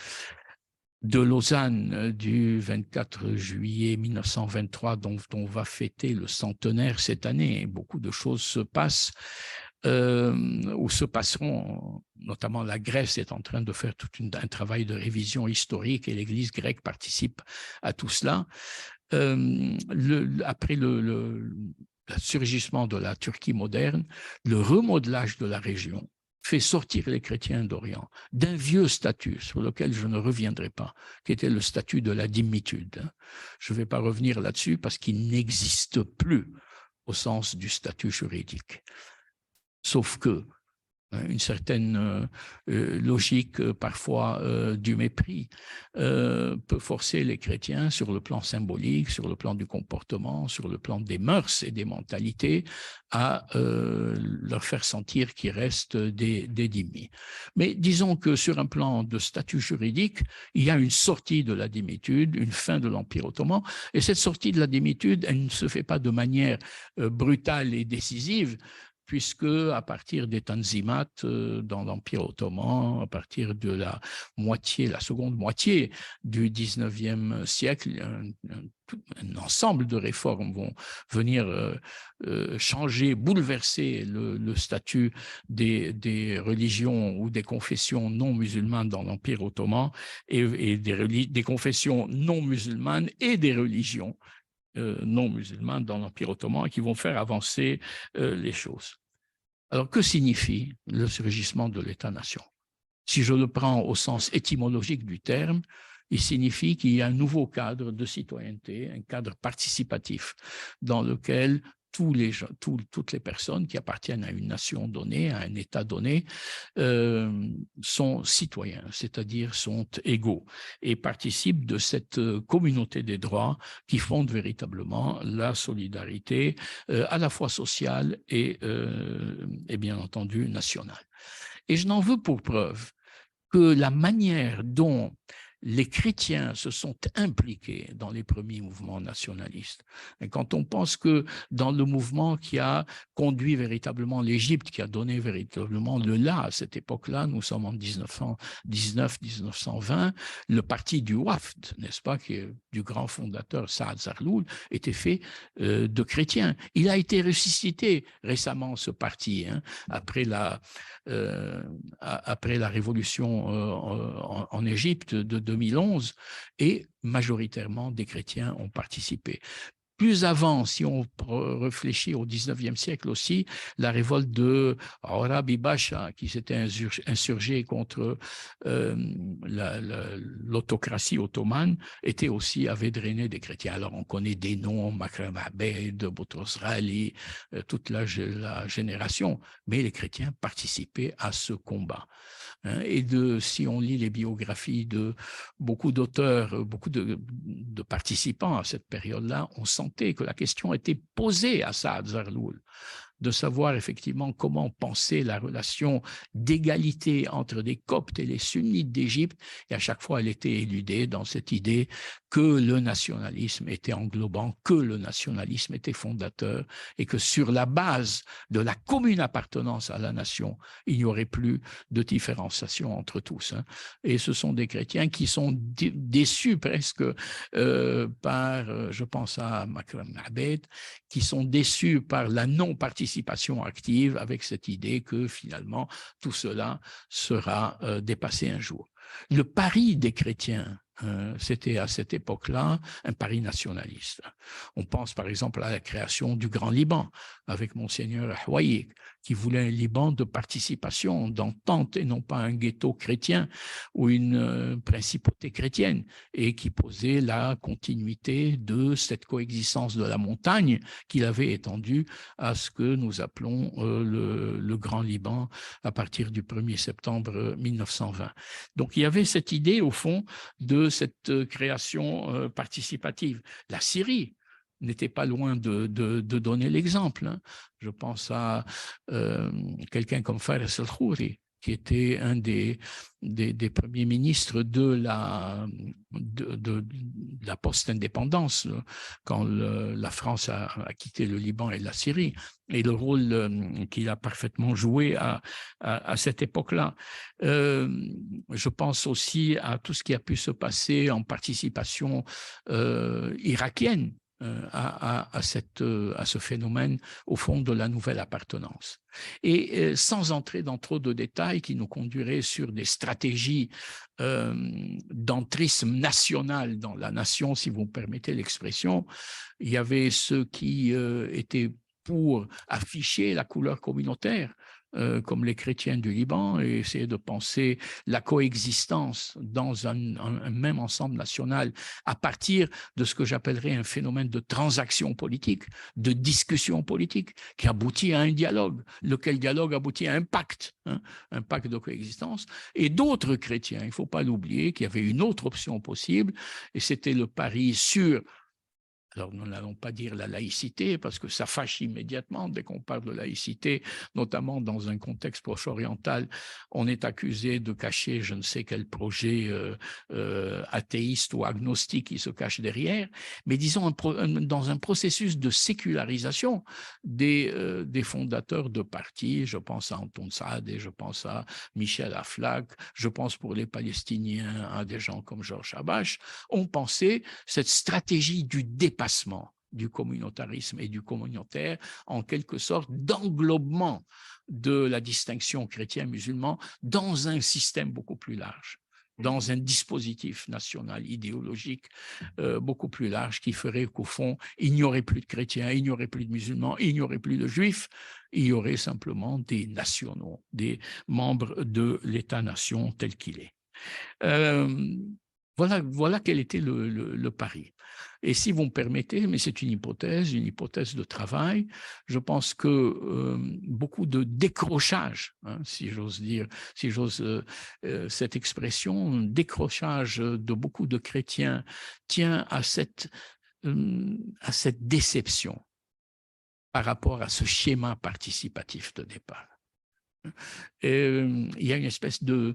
de Lausanne du 24 juillet 1923, dont on va fêter le centenaire cette année, beaucoup de choses se passent, ou se passeront, notamment la Grèce est en train de faire un travail de révision historique, et l'Église grecque participe à tout cela. Après le surgissement de la Turquie moderne, le remodelage de la région fait sortir les chrétiens d'Orient d'un vieux statut sur lequel je ne reviendrai pas, qui était le statut de la dhimmitude. Je ne vais pas revenir là-dessus parce qu'il n'existe plus au sens du statut juridique. Sauf que une certaine logique parfois du mépris peut forcer les chrétiens sur le plan symbolique, sur le plan du comportement, sur le plan des mœurs et des mentalités, à leur faire sentir qu'ils restent des dhimmis. Mais disons que sur un plan de statut juridique, il y a une sortie de la dhimmitude, une fin de l'Empire ottoman, et cette sortie de la dhimmitude, elle ne se fait pas de manière brutale et décisive, puisque à partir des Tanzimat dans l'Empire ottoman, à partir de la seconde moitié du 19e siècle, un ensemble de réformes vont venir changer, bouleverser le statut des religions ou des confessions non musulmanes dans l'Empire ottoman, et des confessions non musulmanes et des religions non musulmanes dans l'Empire ottoman, qui vont faire avancer les choses. Alors, que signifie le surgissement de l'État-nation? Si je le prends au sens étymologique du terme, il signifie qu'il y a un nouveau cadre de citoyenneté, un cadre participatif, dans lequel toutes les personnes qui appartiennent à une nation donnée, à un État donné, sont citoyens, c'est-à-dire sont égaux, et participent de cette communauté des droits qui fonde véritablement la solidarité à la fois sociale et bien entendu nationale. Et je n'en veux pour preuve que la manière dont les chrétiens se sont impliqués dans les premiers mouvements nationalistes. Et quand on pense que dans le mouvement qui a conduit véritablement l'Égypte, qui a donné véritablement le là à cette époque-là, nous sommes en 1919-1920, le parti du Wafd, n'est-ce pas, qui est du grand fondateur Saad Zarloul, était fait de chrétiens. Il a été ressuscité récemment, ce parti, hein, après la révolution en Égypte de 2011, et majoritairement des chrétiens ont participé. Plus avant, si on réfléchit au 19e siècle aussi, la révolte de Arabi Bacha, qui s'était insurgé contre l'autocratie ottomane, avait drainé des chrétiens. Alors, on connaît des noms, Makram Abed, Boutros Ghali, toute la génération, mais les chrétiens participaient à ce combat. Et si on lit les biographies de beaucoup d'auteurs, beaucoup de participants à cette période-là, on sentait que la question était posée à Saad Zarloul, de savoir effectivement comment penser la relation d'égalité entre les Coptes et les Sunnites d'Égypte. Et à chaque fois, elle était éludée dans cette idée que le nationalisme était englobant, que le nationalisme était fondateur et que sur la base de la commune appartenance à la nation, il n'y aurait plus de différenciation entre tous. Et ce sont des chrétiens qui sont déçus presque par, je pense à Makram Abed, qui sont déçus par la non-participation active avec cette idée que finalement tout cela sera dépassé un jour. Le pari des chrétiens, c'était à cette époque-là un pari nationaliste. On pense par exemple à la création du Grand Liban avec Monseigneur Ahwaïk, qui voulait un Liban de participation, d'entente et non pas un ghetto chrétien ou une principauté chrétienne, et qui posait la continuité de cette coexistence de la montagne qu'il avait étendue à ce que nous appelons le Grand Liban à partir du 1er septembre 1920. Donc il y avait cette idée au fond de cette création participative. La Syrie n'était pas loin de donner l'exemple. Je pense à quelqu'un comme Fares el-Khouri, qui était un des premiers ministres de la post-indépendance, quand la France a quitté le Liban et la Syrie, et le rôle qu'il a parfaitement joué à cette époque-là. Je pense aussi à tout ce qui a pu se passer en participation irakienne à ce phénomène, au fond, de la nouvelle appartenance. Et sans entrer dans trop de détails qui nous conduiraient sur des stratégies d'entrisme national dans la nation, si vous me permettez l'expression, il y avait ceux qui étaient pour afficher la couleur communautaire, comme les chrétiens du Liban, et essayer de penser la coexistence dans un même ensemble national à partir de ce que j'appellerais un phénomène de transaction politique, de discussion politique, qui aboutit à un dialogue, lequel dialogue aboutit à un pacte de coexistence, et d'autres chrétiens, il ne faut pas l'oublier, qu'il y avait une autre option possible, et c'était le pari sur... Alors, nous n'allons pas dire la laïcité, parce que ça fâche immédiatement dès qu'on parle de laïcité, notamment dans un contexte proche-oriental. On est accusé de cacher je ne sais quel projet athéiste ou agnostique qui se cache derrière, mais disons dans un processus de sécularisation des fondateurs de partis. Je pense à Anton Saad et je pense à Michel Aflaq, je pense pour les Palestiniens à des gens comme Georges Habash. On pensait cette stratégie du dépassement du communautarisme et du communautaire, en quelque sorte d'englobement de la distinction chrétien-musulman dans un système beaucoup plus large, dans un dispositif national idéologique beaucoup plus large, qui ferait qu'au fond, il n'y aurait plus de chrétiens, il n'y aurait plus de musulmans, il n'y aurait plus de juifs, il y aurait simplement des nationaux, des membres de l'État-nation tel qu'il est. Voilà quel était le pari. Et si vous me permettez, mais c'est une hypothèse de travail, je pense que beaucoup de décrochage, si j'ose dire, cette expression, décrochage de beaucoup de chrétiens tient à cette déception par rapport à ce schéma participatif de départ. Il y a une espèce de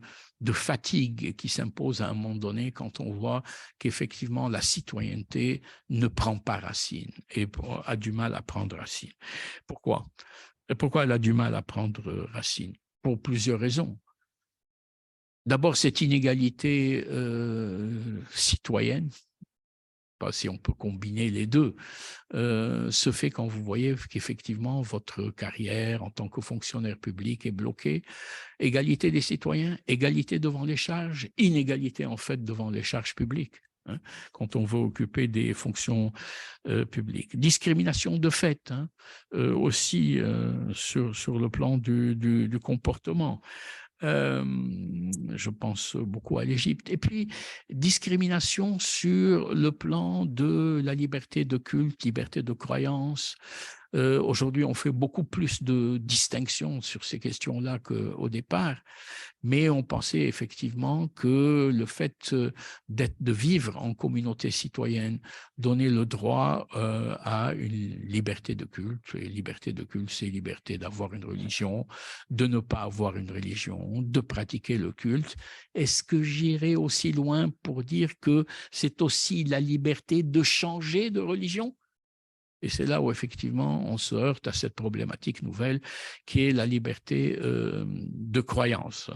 fatigue qui s'impose à un moment donné quand on voit qu'effectivement la citoyenneté ne prend pas racine et a du mal à prendre racine. Pourquoi elle a du mal à prendre racine? Pour plusieurs raisons. D'abord, cette inégalité citoyenne, si on peut combiner les deux, se fait quand vous voyez qu'effectivement votre carrière en tant que fonctionnaire public est bloquée. Égalité des citoyens, égalité devant les charges, inégalité en fait devant les charges publiques. hein, quand on veut occuper des fonctions publiques. Discrimination de fait, hein, aussi sur le plan du comportement. Je pense beaucoup à l'Égypte. Et puis, discrimination sur le plan de la liberté de culte, liberté de croyance. Aujourd'hui, on fait beaucoup plus de distinctions sur ces questions-là qu'au départ, mais on pensait effectivement que le fait de vivre en communauté citoyenne donnait le droit à une liberté de culte. Et liberté de culte, c'est liberté d'avoir une religion, de ne pas avoir une religion, de pratiquer le culte. Est-ce que j'irais aussi loin pour dire que c'est aussi la liberté de changer de religion? Et c'est là où, effectivement, on se heurte à cette problématique nouvelle qui est la liberté de croyance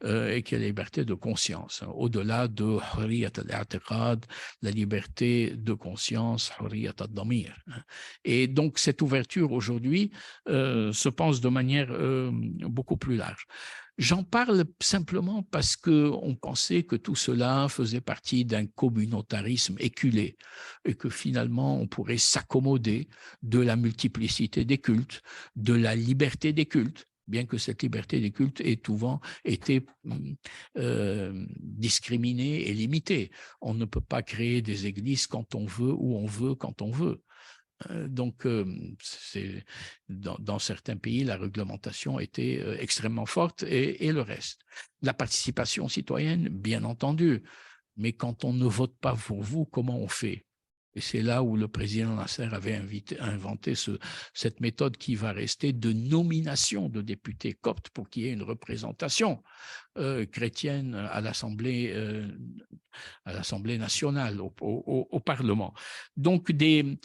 et qui est la liberté de conscience. Au-delà de hurriyat al-i'tiqad, la liberté de conscience, hurriyat al-damir. Et donc, cette ouverture aujourd'hui se pense de manière beaucoup plus large. J'en parle simplement parce qu'on pensait que tout cela faisait partie d'un communautarisme éculé et que finalement on pourrait s'accommoder de la multiplicité des cultes, de la liberté des cultes, bien que cette liberté des cultes ait souvent été discriminée et limitée. On ne peut pas créer des églises quand on veut, où on veut, quand on veut. Donc, dans certains pays, la réglementation était extrêmement forte et le reste. La participation citoyenne, bien entendu, mais quand on ne vote pas pour vous, comment on fait? Et c'est là où le président Nasser avait inventé cette méthode qui va rester de nomination de députés coptes pour qu'il y ait une représentation chrétienne à l'Assemblée nationale, au Parlement. Donc, des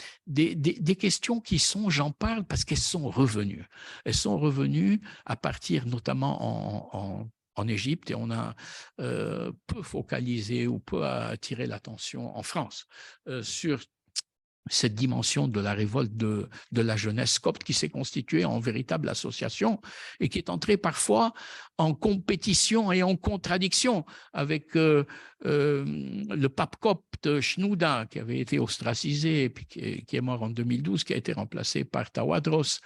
questions qui sont, j'en parle parce qu'elles sont revenues. Elles sont revenues à partir notamment en Égypte, et on a peu focalisé ou peu attiré l'attention en France sur cette dimension de la révolte de la jeunesse copte qui s'est constituée en véritable association et qui est entrée parfois en compétition et en contradiction avec le pape copte Shenouda, qui avait été ostracisé et puis qui est mort en 2012, qui a été remplacé par Tawadros,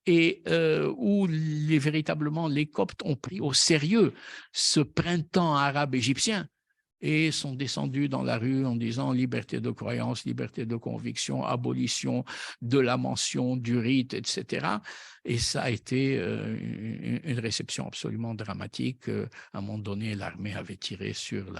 et où véritablement les coptes ont pris au sérieux ce printemps arabe égyptien et sont descendus dans la rue en disant liberté de croyance, liberté de conviction, abolition de la mention du rite, etc. Et ça a été une réception absolument dramatique. À un moment donné, l'armée avait tiré sur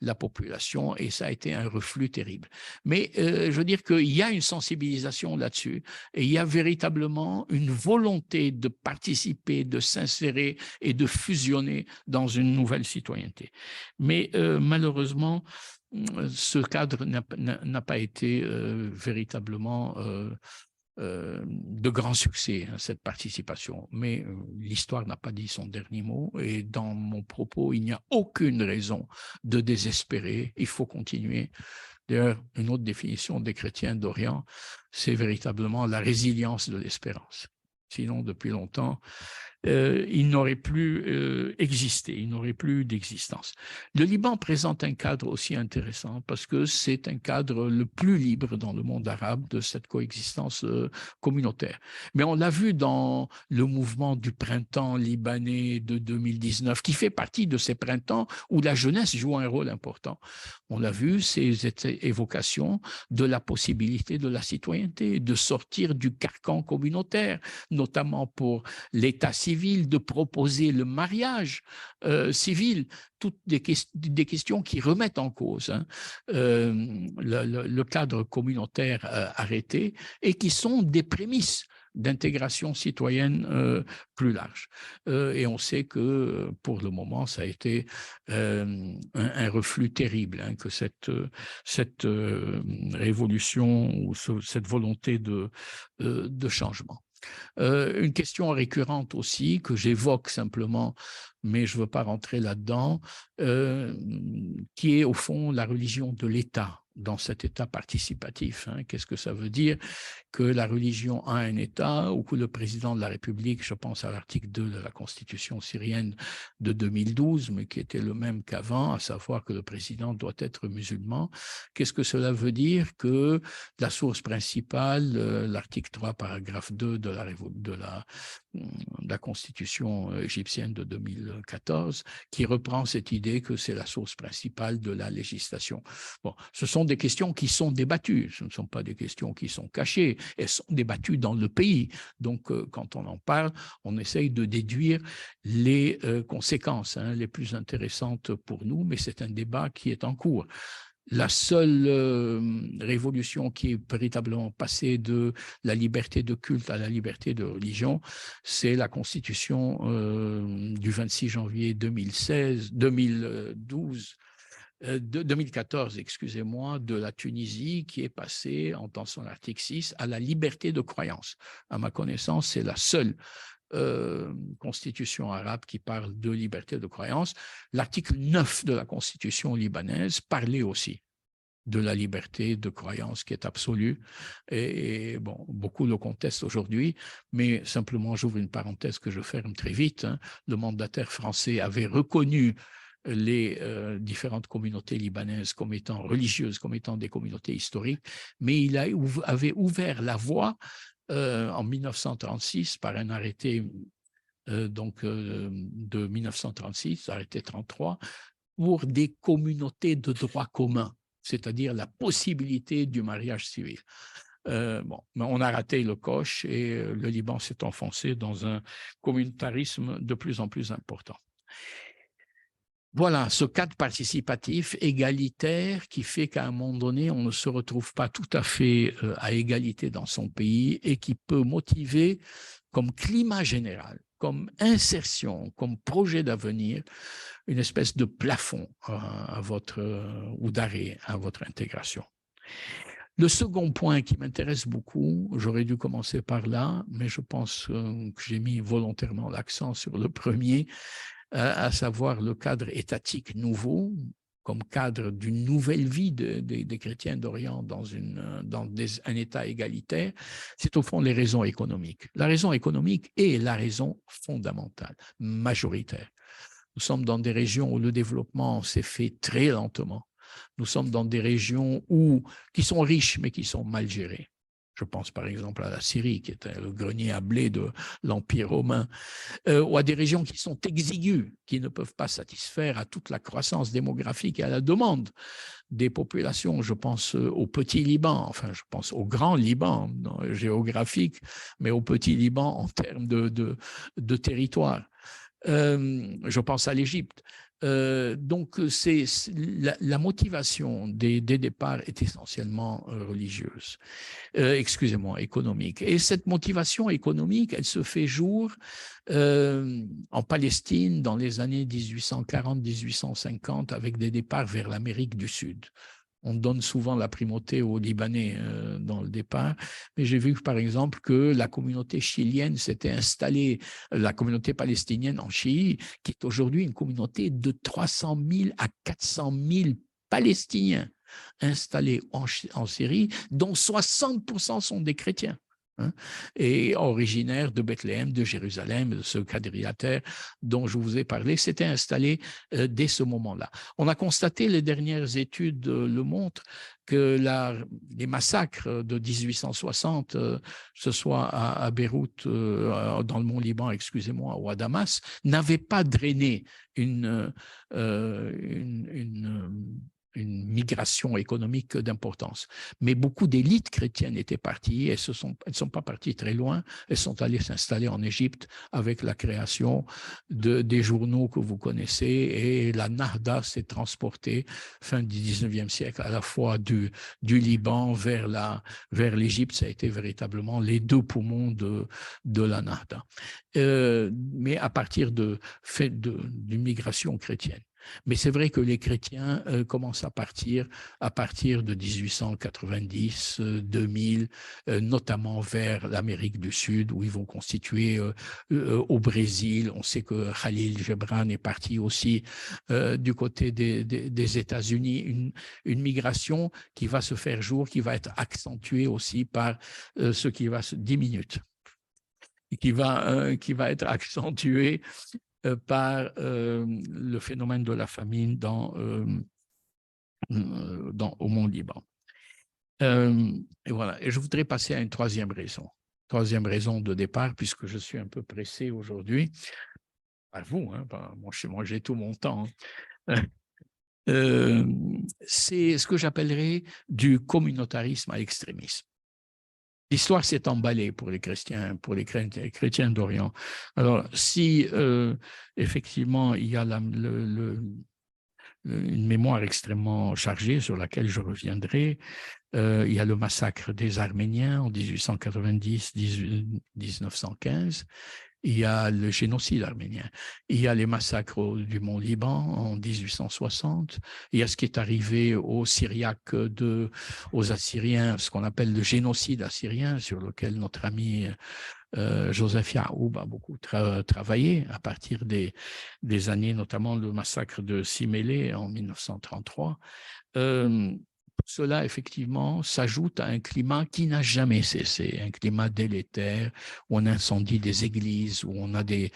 la population et ça a été un reflux terrible. Mais je veux dire qu'il y a une sensibilisation là-dessus et il y a véritablement une volonté de participer, de s'insérer et de fusionner dans une nouvelle citoyenneté. Mais malheureusement, ce cadre n'a pas été véritablement de grand succès, hein, cette participation. Mais l'histoire n'a pas dit son dernier mot et dans mon propos, il n'y a aucune raison de désespérer. Il faut continuer. D'ailleurs, une autre définition des chrétiens d'Orient, c'est véritablement la résilience de l'espérance. Sinon, depuis longtemps, il n'aurait plus existé, il n'aurait plus d'existence. Le Liban présente un cadre aussi intéressant parce que c'est un cadre le plus libre dans le monde arabe de cette coexistence communautaire. Mais on l'a vu dans le mouvement du printemps libanais de 2019, qui fait partie de ces printemps où la jeunesse joue un rôle important. On l'a vu, ces évocations de la possibilité de la citoyenneté, de sortir du carcan communautaire, notamment pour l'État civil, de proposer le mariage civil, toutes des questions qui remettent en cause le cadre communautaire arrêté et qui sont des prémices d'intégration citoyenne plus large. Et on sait que pour le moment, ça a été un reflux terrible, hein, que cette révolution ou cette volonté de changement. Une question récurrente aussi, que j'évoque simplement, mais je ne veux pas rentrer là-dedans, qui est au fond la religion de l'État dans cet État participatif. Qu'est-ce que ça veut dire? Que la religion a un État ou que le président de la République, je pense à l'article 2 de la Constitution syrienne de 2012, mais qui était le même qu'avant, à savoir que le président doit être musulman. Qu'est-ce que cela veut dire? Que la source principale, l'article 3, paragraphe 2 de la Constitution égyptienne de 2014, qui reprend cette idée que c'est la source principale de la législation. Bon, ce sont des questions qui sont débattues, ce ne sont pas des questions qui sont cachées, elles sont débattues dans le pays. Donc, quand on en parle, on essaye de déduire les conséquences les plus intéressantes pour nous, mais c'est un débat qui est en cours. La seule révolution qui est véritablement passée de la liberté de culte à la liberté de religion, c'est la Constitution du 26 janvier 2014, excusez-moi, de la Tunisie, qui est passée, en dans son article 6, à la liberté de croyance. À ma connaissance, c'est la seule constitution arabe qui parle de liberté de croyance. L'article 9 de la constitution libanaise parlait aussi de la liberté de croyance qui est absolue. Et bon, beaucoup le contestent aujourd'hui, mais simplement, j'ouvre une parenthèse que je ferme très vite. Le mandataire français avait reconnu les différentes communautés libanaises comme étant religieuses, comme étant des communautés historiques, mais il avait ouvert la voie en 1936 par un arrêté de 1936, arrêté 33, pour des communautés de droit commun, c'est-à-dire la possibilité du mariage civil. Bon, mais on a raté le coche et le Liban s'est enfoncé dans un communautarisme de plus en plus important. Voilà, ce cadre participatif, égalitaire, qui fait qu'à un moment donné, on ne se retrouve pas tout à fait à égalité dans son pays et qui peut motiver comme climat général, comme insertion, comme projet d'avenir, une espèce de plafond ou d'arrêt à votre intégration. Le second point qui m'intéresse beaucoup, j'aurais dû commencer par là, mais je pense que j'ai mis volontairement l'accent sur le premier, à savoir le cadre étatique nouveau, comme cadre d'une nouvelle vie des chrétiens d'Orient dans un État égalitaire, c'est au fond les raisons économiques. La raison économique est la raison fondamentale, majoritaire. Nous sommes dans des régions où le développement s'est fait très lentement. Nous sommes dans des régions qui sont riches, mais qui sont mal gérées. Je pense par exemple à la Syrie, qui était le grenier à blé de l'Empire romain, ou à des régions qui sont exiguës, qui ne peuvent pas satisfaire à toute la croissance démographique et à la demande des populations. Je pense au petit Liban, enfin je pense au grand Liban géographique, mais au petit Liban en termes de territoire. Je pense à l'Égypte. Donc, la motivation des départs est essentiellement religieuse, excusez-moi, économique. Et cette motivation économique, elle se fait jour en Palestine dans les années 1840-1850 avec des départs vers l'Amérique du Sud. On donne souvent la primauté aux Libanais dans le départ, mais j'ai vu par exemple que la communauté chilienne s'était installée, la communauté palestinienne en Chili, qui est aujourd'hui une communauté de 300 000 à 400 000 Palestiniens installés en Syrie, dont 60% sont des chrétiens. Et originaire de Bethléem, de Jérusalem, de ce quadrilatère dont je vous ai parlé, s'était installé dès ce moment-là. On a constaté, les dernières études le montrent, que les massacres de 1860, que ce soit à Beyrouth, dans le Mont-Liban, excusez-moi, ou à Damas, n'avaient pas drainé une migration économique d'importance. Mais beaucoup d'élites chrétiennes étaient parties, elles ne sont pas parties très loin, elles sont allées s'installer en Égypte avec la création des journaux que vous connaissez, et la Nahda s'est transportée fin du 19e siècle à la fois du Liban vers l'Égypte. Ça a été véritablement les deux poumons de la Nahda. Mais à partir d'une migration chrétienne. Mais c'est vrai que les chrétiens commencent à partir de 1890, 2000, notamment vers l'Amérique du Sud, où ils vont constituer au Brésil. On sait que Khalil Gibran est parti aussi du côté des États-Unis, une migration qui va se faire jour, qui va être accentuée aussi par ce qui va se 10 minutes, qui va être accentué par le phénomène de la famine au Mont Liban. Et voilà. Et je voudrais passer à une troisième raison de départ, puisque je suis un peu pressé aujourd'hui. À vous, hein, moi j'ai tout mon temps. C'est ce que j'appellerais du communautarisme à l'extrémisme. L'histoire s'est emballée pour les chrétiens d'Orient. Alors, si effectivement il y a une mémoire extrêmement chargée sur laquelle je reviendrai, il y a le massacre des Arméniens en 1890-1915. Il y a le génocide arménien, il y a les massacres du Mont Liban en 1860, il y a ce qui est arrivé aux Syriaques, aux Assyriens, ce qu'on appelle le génocide assyrien, sur lequel notre ami Joseph Yaoub a beaucoup travaillé à partir des années, notamment le massacre de Simélé en 1933. Cela, effectivement, s'ajoute à un climat qui n'a jamais cessé, un climat délétère, où on incendie des églises, où on a des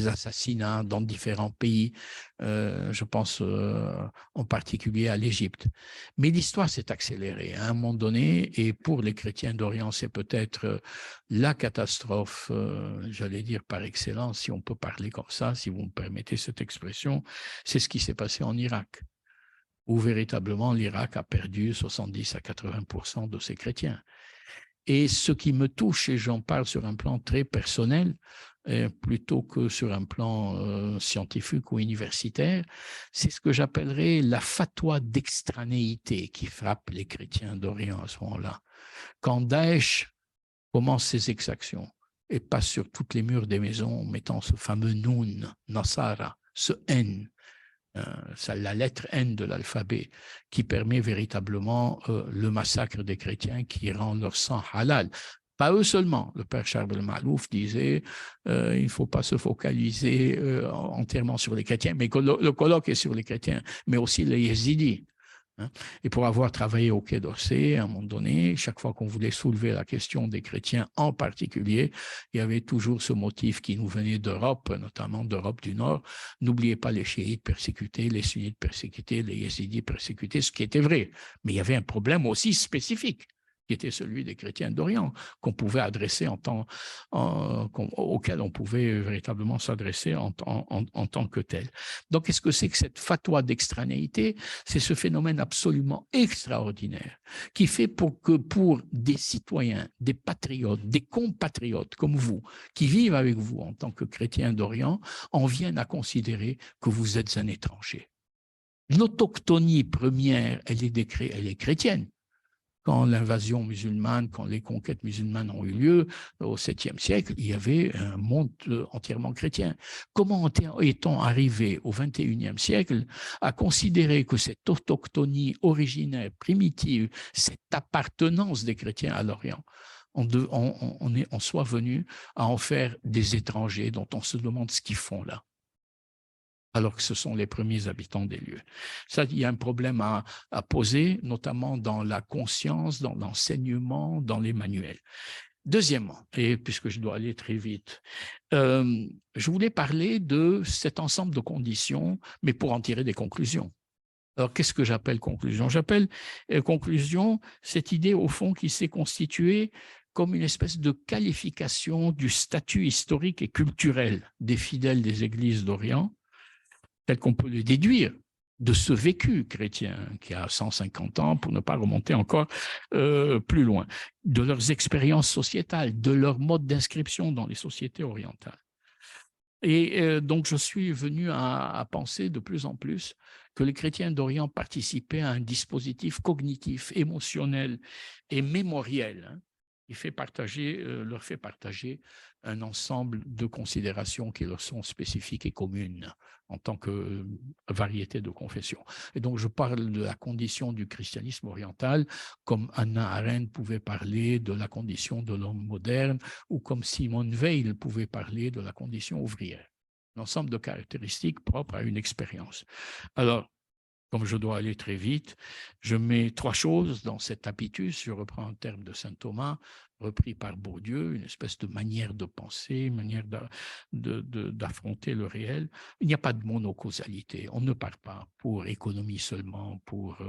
assassinats dans différents pays, je pense en particulier à l'Égypte. Mais l'histoire s'est accélérée à un moment donné, et pour les chrétiens d'Orient, c'est peut-être la catastrophe, j'allais dire par excellence, si on peut parler comme ça, si vous me permettez cette expression, c'est ce qui s'est passé en Irak, où véritablement l'Irak a perdu 70 à 80% de ses chrétiens. Et ce qui me touche, et j'en parle sur un plan très personnel, plutôt que sur un plan scientifique ou universitaire, c'est ce que j'appellerais la fatwa d'extranéité qui frappe les chrétiens d'Orient à ce moment-là. Quand Daesh commence ses exactions et passe sur toutes les murs des maisons en mettant ce fameux Noun, Nasara, ce N, la lettre N de l'alphabet, qui permet véritablement le massacre des chrétiens, qui rend leur sang halal. Pas eux seulement. Le père Charles Malouf disait il ne faut pas se focaliser entièrement sur les chrétiens, mais le colloque est sur les chrétiens, mais aussi les yézidis. Et pour avoir travaillé au Quai d'Orsay, à un moment donné, chaque fois qu'on voulait soulever la question des chrétiens en particulier, il y avait toujours ce motif qui nous venait d'Europe, notamment d'Europe du Nord. N'oubliez pas les chiites persécutés, les sunnites persécutés, les yézidis persécutés, ce qui était vrai. Mais il y avait un problème aussi spécifique, qui était celui des chrétiens d'Orient, qu'on pouvait adresser auquel on pouvait véritablement s'adresser en tant que tel. Donc, qu'est-ce que c'est que cette fatwa d'extranéité? C'est ce phénomène absolument extraordinaire qui fait pour des citoyens, des patriotes, des compatriotes comme vous, qui vivent avec vous en tant que chrétiens d'Orient, en viennent à considérer que vous êtes un étranger. L'autochtonie première, elle est chrétienne. Quand l'invasion musulmane, quand les conquêtes musulmanes ont eu lieu au 7e siècle, il y avait un monde entièrement chrétien. Comment est-on arrivé au 21e siècle à considérer que cette autochtonie originaire, primitive, cette appartenance des chrétiens à l'Orient, on soit venu à en faire des étrangers dont on se demande ce qu'ils font là, alors que ce sont les premiers habitants des lieux. Ça, il y a un problème à poser, notamment dans la conscience, dans l'enseignement, dans les manuels. Deuxièmement, et puisque je dois aller très vite, je voulais parler de cet ensemble de conditions, mais pour en tirer des conclusions. Alors, qu'est-ce que j'appelle conclusion? J'appelle conclusion cette idée, au fond, qui s'est constituée comme une espèce de qualification du statut historique et culturel des fidèles des églises d'Orient, tel qu'on peut le déduire de ce vécu chrétien qui a 150 ans, pour ne pas remonter encore plus loin, de leurs expériences sociétales, de leur mode d'inscription dans les sociétés orientales. Et donc, je suis venu à penser de plus en plus que les chrétiens d'Orient participaient à un dispositif cognitif, émotionnel et mémoriel leur fait partager un ensemble de considérations qui leur sont spécifiques et communes en tant que variété de confession. Et donc, je parle de la condition du christianisme oriental comme Hannah Arendt pouvait parler de la condition de l'homme moderne ou comme Simone Weil pouvait parler de la condition ouvrière. L'ensemble de caractéristiques propres à une expérience. Alors, comme je dois aller très vite, je mets 3 choses dans cet habitus. Je reprends un terme de saint Thomas, repris par Bourdieu, une espèce de manière de penser, une manière d'affronter le réel. Il n'y a pas de monocausalité. On ne part pas pour économie seulement, pour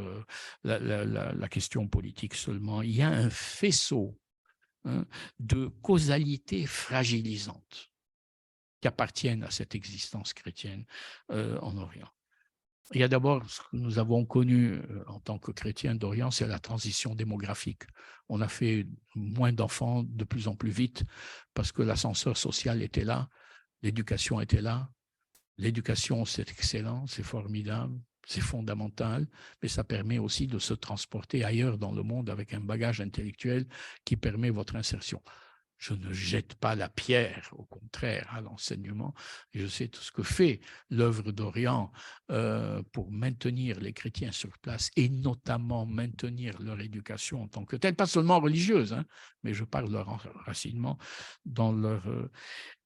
la question politique seulement. Il y a un faisceau de causalité fragilisantes qui appartiennent à cette existence chrétienne en Orient. Il y a d'abord ce que nous avons connu en tant que chrétiens d'Orient, c'est la transition démographique. On a fait moins d'enfants de plus en plus vite parce que l'ascenseur social était là, l'éducation était là. L'éducation, c'est excellent, c'est formidable, c'est fondamental, mais ça permet aussi de se transporter ailleurs dans le monde avec un bagage intellectuel qui permet votre insertion. Je ne jette pas la pierre, au contraire, à l'enseignement. Je sais tout ce que fait l'œuvre d'Orient pour maintenir les chrétiens sur place et notamment maintenir leur éducation en tant que telle, pas seulement religieuse, hein, mais je parle de leur enracinement dans leur...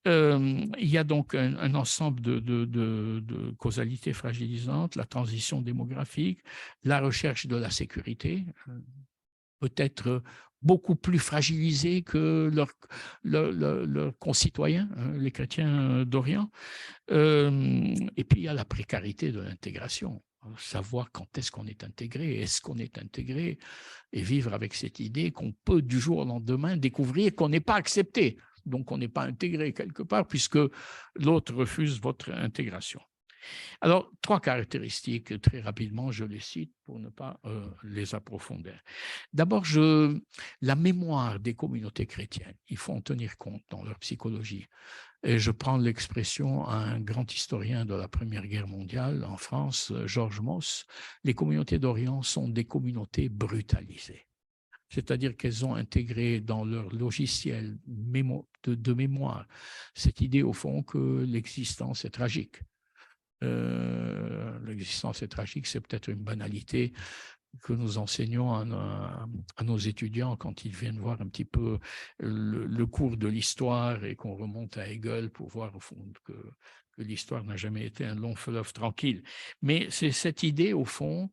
il y a donc un ensemble de causalités fragilisantes, la transition démographique, la recherche de la sécurité, peut-être beaucoup plus fragilisés que leurs concitoyens, les chrétiens d'Orient. Et puis, il y a la précarité de l'intégration. Savoir quand est-ce qu'on est intégré, est-ce qu'on est intégré, et vivre avec cette idée qu'on peut du jour au lendemain découvrir qu'on n'est pas accepté, donc on n'est pas intégré quelque part, puisque l'autre refuse votre intégration. Alors, 3 caractéristiques, très rapidement, je les cite pour ne pas les approfondir. D'abord, la mémoire des communautés chrétiennes, il faut en tenir compte dans leur psychologie. Et je prends l'expression à un grand historien de la Première Guerre mondiale en France, Georges Moss, les communautés d'Orient sont des communautés brutalisées. C'est-à-dire qu'elles ont intégré dans leur logiciel de mémoire cette idée, au fond, que l'existence est tragique. L'existence est tragique, c'est peut-être une banalité que nous enseignons à nos étudiants quand ils viennent voir un petit peu le cours de l'histoire et qu'on remonte à Hegel pour voir au fond que l'histoire n'a jamais été un long fleuve tranquille. Mais c'est cette idée au fond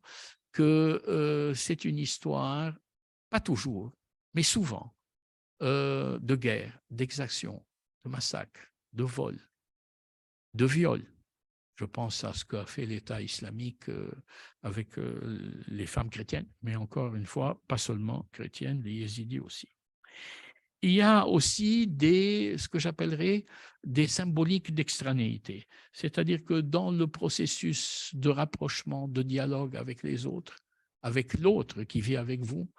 que c'est une histoire, pas toujours, mais souvent, de guerre, d'exaction, de massacre, de vol, de viol. Je pense à ce qu'a fait l'État islamique avec les femmes chrétiennes, mais encore une fois, pas seulement chrétiennes, les yézidis aussi. Il y a aussi ce que j'appellerais des symboliques d'extranéité, c'est-à-dire que dans le processus de rapprochement, de dialogue avec les autres, avec l'autre qui vit avec vous,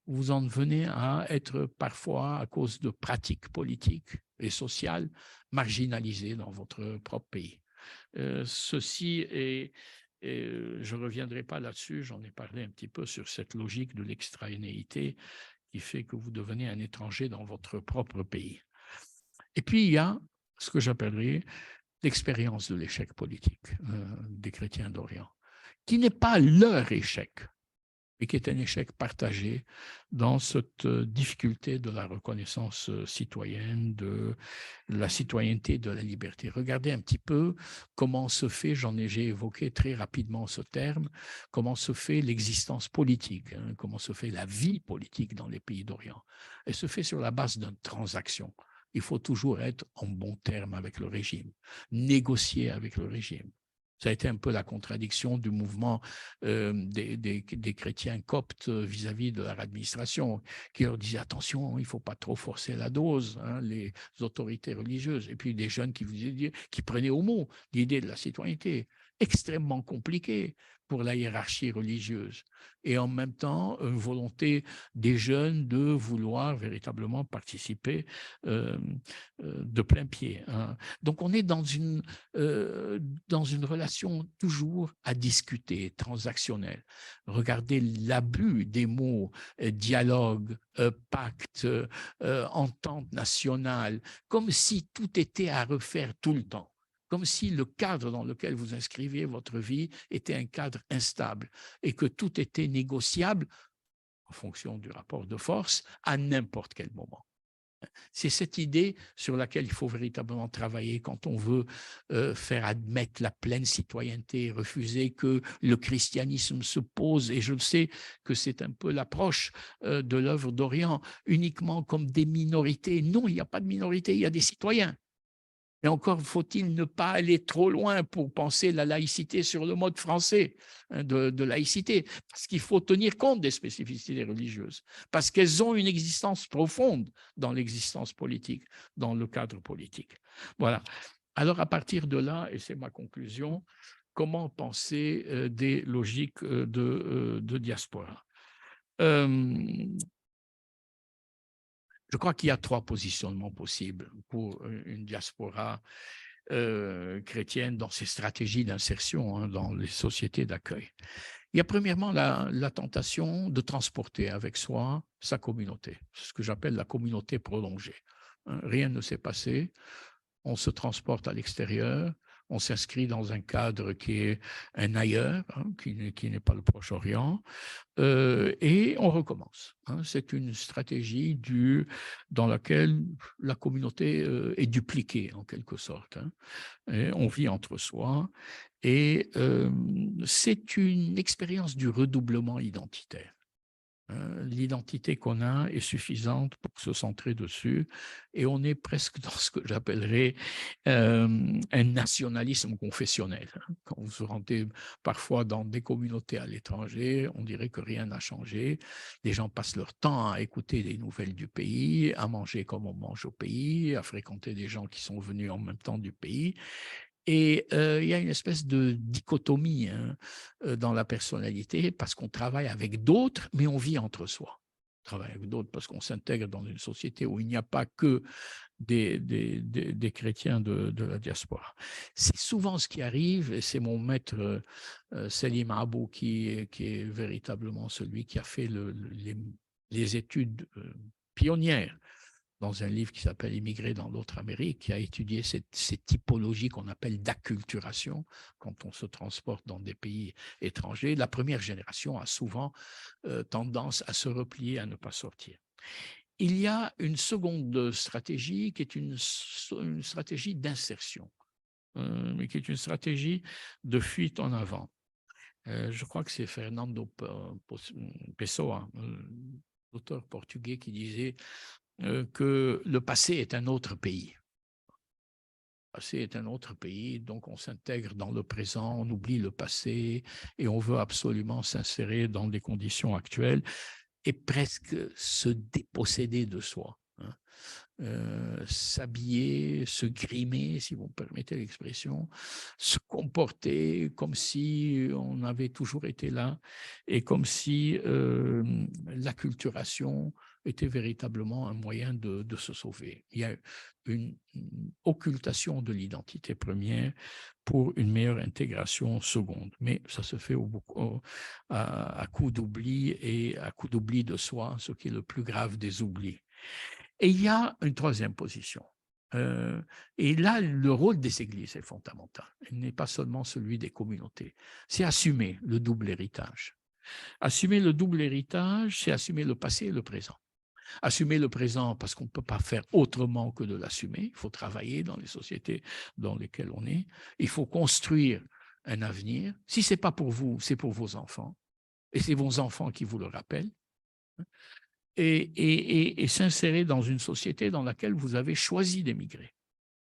vous en venez à être parfois, à cause de pratiques politiques et sociales, marginalisés dans votre propre pays. Ceci est, je ne reviendrai pas là-dessus, j'en ai parlé un petit peu sur cette logique de l'extranéité qui fait que vous devenez un étranger dans votre propre pays. Et puis, il y a ce que j'appellerais l'expérience de l'échec politique des chrétiens d'Orient, qui n'est pas leur échec, et qui est un échec partagé dans cette difficulté de la reconnaissance citoyenne, de la citoyenneté, de la liberté. Regardez un petit peu comment se fait, j'ai évoqué très rapidement ce terme, comment se fait l'existence politique, comment se fait la vie politique dans les pays d'Orient. Elle se fait sur la base d'une transaction. Il faut toujours être en bon terme avec le régime, négocier avec le régime. Ça a été un peu la contradiction du mouvement des chrétiens coptes vis-à-vis de leur administration, qui leur disaient attention, il ne faut pas trop forcer la dose, les autorités religieuses. Et puis des jeunes qui prenaient au mot l'idée de la citoyenneté. extrêmement compliqué pour la hiérarchie religieuse. Et en même temps, une volonté des jeunes de vouloir véritablement participer de plein pied. Hein. Donc, on est dans une relation toujours à discuter, transactionnelle. Regardez l'abus des mots dialogue, pacte, entente nationale, comme si tout était à refaire tout le temps. Comme si le cadre dans lequel vous inscriviez votre vie était un cadre instable et que tout était négociable en fonction du rapport de force à n'importe quel moment. C'est cette idée sur laquelle il faut véritablement travailler quand on veut faire admettre la pleine citoyenneté, refuser que le christianisme se pose, et je le sais que c'est un peu l'approche de l'œuvre d'Orient, uniquement comme des minorités. Non, il n'y a pas de minorité, il y a des citoyens. Et encore faut-il ne pas aller trop loin pour penser la laïcité sur le mode français de laïcité, parce qu'il faut tenir compte des spécificités religieuses, parce qu'elles ont une existence profonde dans l'existence politique, dans le cadre politique. Voilà. Alors, à partir de là, et c'est ma conclusion, comment penser des logiques de diaspora? Je crois qu'il y a 3 positionnements possibles pour une diaspora chrétienne dans ses stratégies d'insertion dans les sociétés d'accueil. Il y a premièrement la tentation de transporter avec soi sa communauté, ce que j'appelle la communauté prolongée. Rien ne s'est passé, on se transporte à l'extérieur, on s'inscrit dans un cadre qui est un ailleurs, qui n'est pas le Proche-Orient, et on recommence. C'est une stratégie dans laquelle la communauté est dupliquée en quelque sorte. Et on vit entre soi et c'est une expérience du redoublement identitaire. L'identité qu'on a est suffisante pour se centrer dessus et on est presque dans ce que j'appellerais un nationalisme confessionnel. Quand vous vous rendez parfois dans des communautés à l'étranger, on dirait que rien n'a changé. Les gens passent leur temps à écouter les nouvelles du pays, à manger comme on mange au pays, à fréquenter des gens qui sont venus en même temps du pays. Et il y a une espèce de dichotomie dans la personnalité parce qu'on travaille avec d'autres, mais on vit entre soi. On travaille avec d'autres parce qu'on s'intègre dans une société où il n'y a pas que des chrétiens de la diaspora. C'est souvent ce qui arrive, et c'est mon maître Selim Abou qui est véritablement celui qui a fait les études pionnières dans un livre qui s'appelle « Immigrer dans l'autre Amérique », qui a étudié ces typologies qu'on appelle d'acculturation quand on se transporte dans des pays étrangers. La première génération a souvent tendance à se replier, à ne pas sortir. Il y a une seconde stratégie qui est une stratégie d'insertion, mais qui est une stratégie de fuite en avant. Je crois que c'est Fernando Pessoa, l'auteur portugais, qui disait que le passé est un autre pays. Le passé est un autre pays, donc on s'intègre dans le présent, on oublie le passé et on veut absolument s'insérer dans les conditions actuelles et presque se déposséder de soi. S'habiller, se grimer, si vous me permettez l'expression, se comporter comme si on avait toujours été là et comme si l'acculturation était véritablement un moyen de se sauver. Il y a une occultation de l'identité première pour une meilleure intégration seconde. Mais ça se fait à coup d'oubli et à coup d'oubli de soi, ce qui est le plus grave des oublis. Et il y a une troisième position. Et là, le rôle des églises est fondamental. Il n'est pas seulement celui des communautés. C'est assumer le double héritage. Assumer le double héritage, c'est assumer le passé et le présent. Assumer le présent parce qu'on ne peut pas faire autrement que de l'assumer. Il faut travailler dans les sociétés dans lesquelles on est. Il faut construire un avenir. Si ce n'est pas pour vous, c'est pour vos enfants. Et c'est vos enfants qui vous le rappellent. Et s'insérer dans une société dans laquelle vous avez choisi d'émigrer.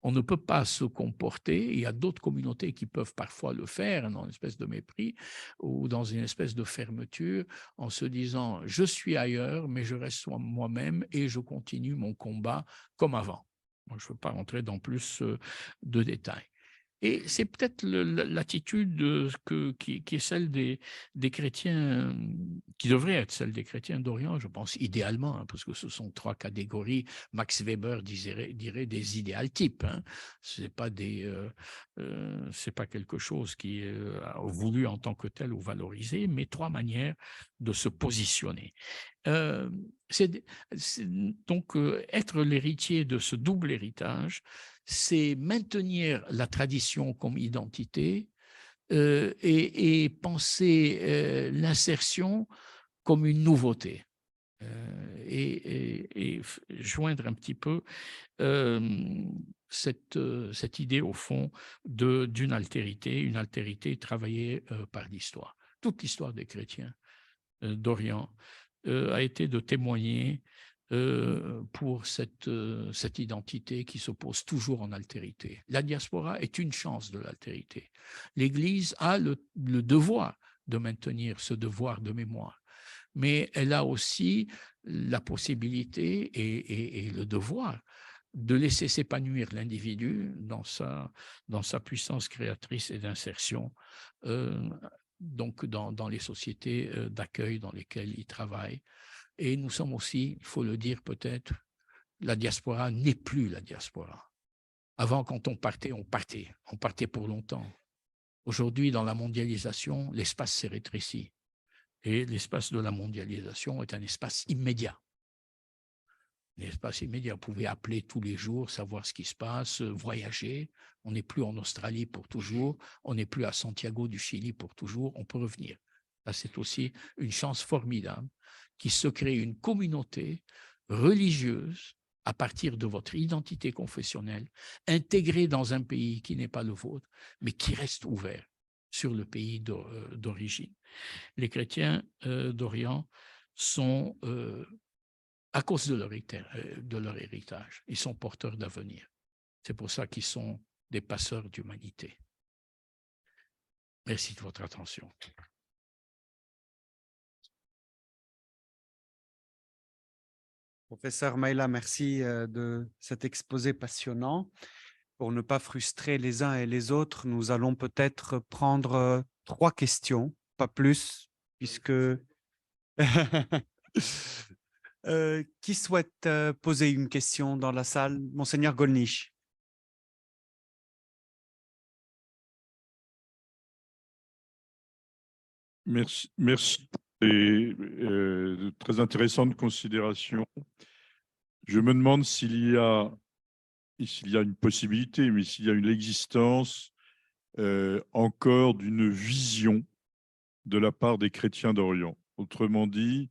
On ne peut pas se comporter, il y a d'autres communautés qui peuvent parfois le faire dans une espèce de mépris ou dans une espèce de fermeture en se disant « je suis ailleurs, mais je reste moi-même et je continue mon combat comme avant ». Je ne veux pas rentrer dans plus de détails. Et c'est peut-être l'attitude qui est celle des chrétiens, qui devrait être celle des chrétiens d'Orient, je pense, idéalement, hein, parce que ce sont trois catégories. Max Weber dirait des idéal types. Hein. C'est pas quelque chose qui est voulu en tant que tel ou valorisé, mais trois manières de se positionner. Donc, être l'héritier de ce double héritage, c'est maintenir la tradition comme identité et penser l'insertion comme une nouveauté. Et joindre un petit peu cette idée, au fond, d'une altérité, une altérité travaillée par l'histoire. Toute l'histoire des chrétiens d'Orient a été de témoigner pour cette identité qui s'oppose toujours en altérité. La diaspora est une chance de l'altérité. L'Église a le devoir de maintenir ce devoir de mémoire, mais elle a aussi la possibilité et le devoir de laisser s'épanouir l'individu dans sa puissance créatrice et d'insertion, donc dans les sociétés d'accueil dans lesquelles il travaille. Et nous sommes aussi, il faut le dire peut-être, la diaspora n'est plus la diaspora. Avant, quand on partait pour longtemps. Aujourd'hui, dans la mondialisation, l'espace s'est rétréci. Et l'espace de la mondialisation est un espace immédiat. L'espace immédiat, vous pouvez appeler tous les jours, savoir ce qui se passe, voyager. On n'est plus en Australie pour toujours, on n'est plus à Santiago du Chili pour toujours, on peut revenir. Là, c'est aussi une chance formidable qui se crée une communauté religieuse à partir de votre identité confessionnelle, intégrée dans un pays qui n'est pas le vôtre, mais qui reste ouvert sur le pays d'origine. Les chrétiens d'Orient sont, à cause de leur héritage, ils sont porteurs d'avenir. C'est pour ça qu'ils sont des passeurs d'humanité. Merci de votre attention. Professeur Maïla, merci de cet exposé passionnant. Pour ne pas frustrer les uns et les autres, nous allons peut-être prendre 3 questions, pas plus, puisque... qui souhaite poser une question dans la salle? Monseigneur Golnisch. Merci. Très intéressante considération. Je me demande s'il y a une possibilité, mais s'il y a une existence encore d'une vision de la part des chrétiens d'Orient. Autrement dit,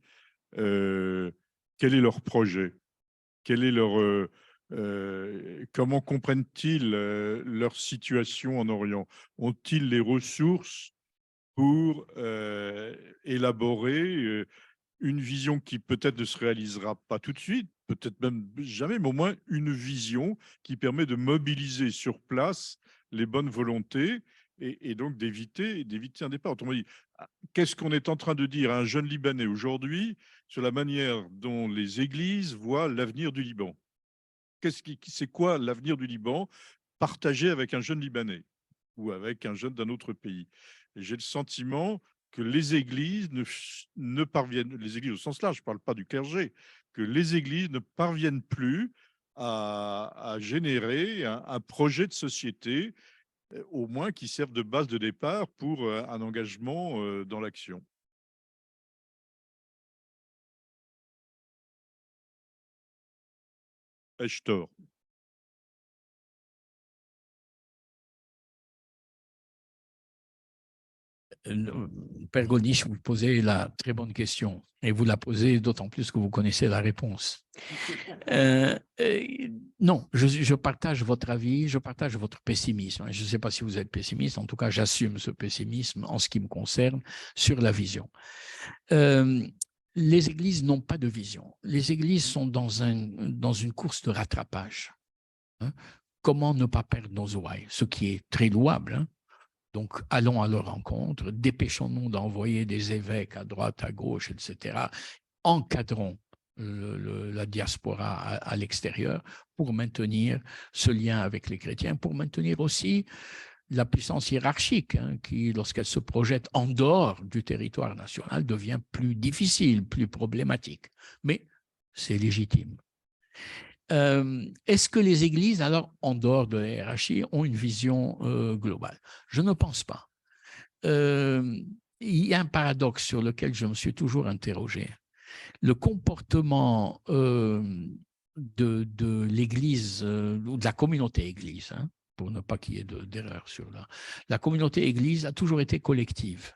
quel est leur projet? Quel est leur, comment comprennent-ils leur situation en Orient? Ont-ils les ressources pour élaborer une vision qui peut-être ne se réalisera pas tout de suite, peut-être même jamais, mais au moins une vision qui permet de mobiliser sur place les bonnes volontés et donc d'éviter un départ. Autrement dit, qu'est-ce qu'on est en train de dire à un jeune Libanais aujourd'hui sur la manière dont les églises voient l'avenir du Liban? C'est quoi l'avenir du Liban partagé avec un jeune Libanais ou avec un jeune d'un autre pays? Et j'ai le sentiment que les églises ne parviennent, les églises au sens large, je ne parle pas du clergé, que les églises ne parviennent plus à générer un projet de société, au moins qui serve de base de départ pour un engagement dans l'action. Ai-je tort? Père Golnisch, vous posez la très bonne question et vous la posez d'autant plus que vous connaissez la réponse. Non, je partage votre avis, je partage votre pessimisme. Je ne sais pas si vous êtes pessimiste, en tout cas j'assume ce pessimisme en ce qui me concerne sur la vision. Les églises n'ont pas de vision. Les églises sont dans une course de rattrapage. Hein? Comment ne pas perdre nos ouailles, ce qui est très louable, hein? Donc, allons à leur rencontre, dépêchons-nous d'envoyer des évêques à droite, à gauche, etc. Encadrons la diaspora à l'extérieur pour maintenir ce lien avec les chrétiens, pour maintenir aussi la puissance hiérarchique, hein, qui, lorsqu'elle se projette en dehors du territoire national, devient plus difficile, plus problématique. Mais c'est légitime. Est-ce que les églises, alors, en dehors de la hiérarchie, ont une vision globale? Je ne pense pas. Il y a un paradoxe sur lequel je me suis toujours interrogé. Le comportement de l'Église ou de la communauté Église, hein, pour ne pas qu'il y ait d'erreur sur là, la communauté Église a toujours été collective.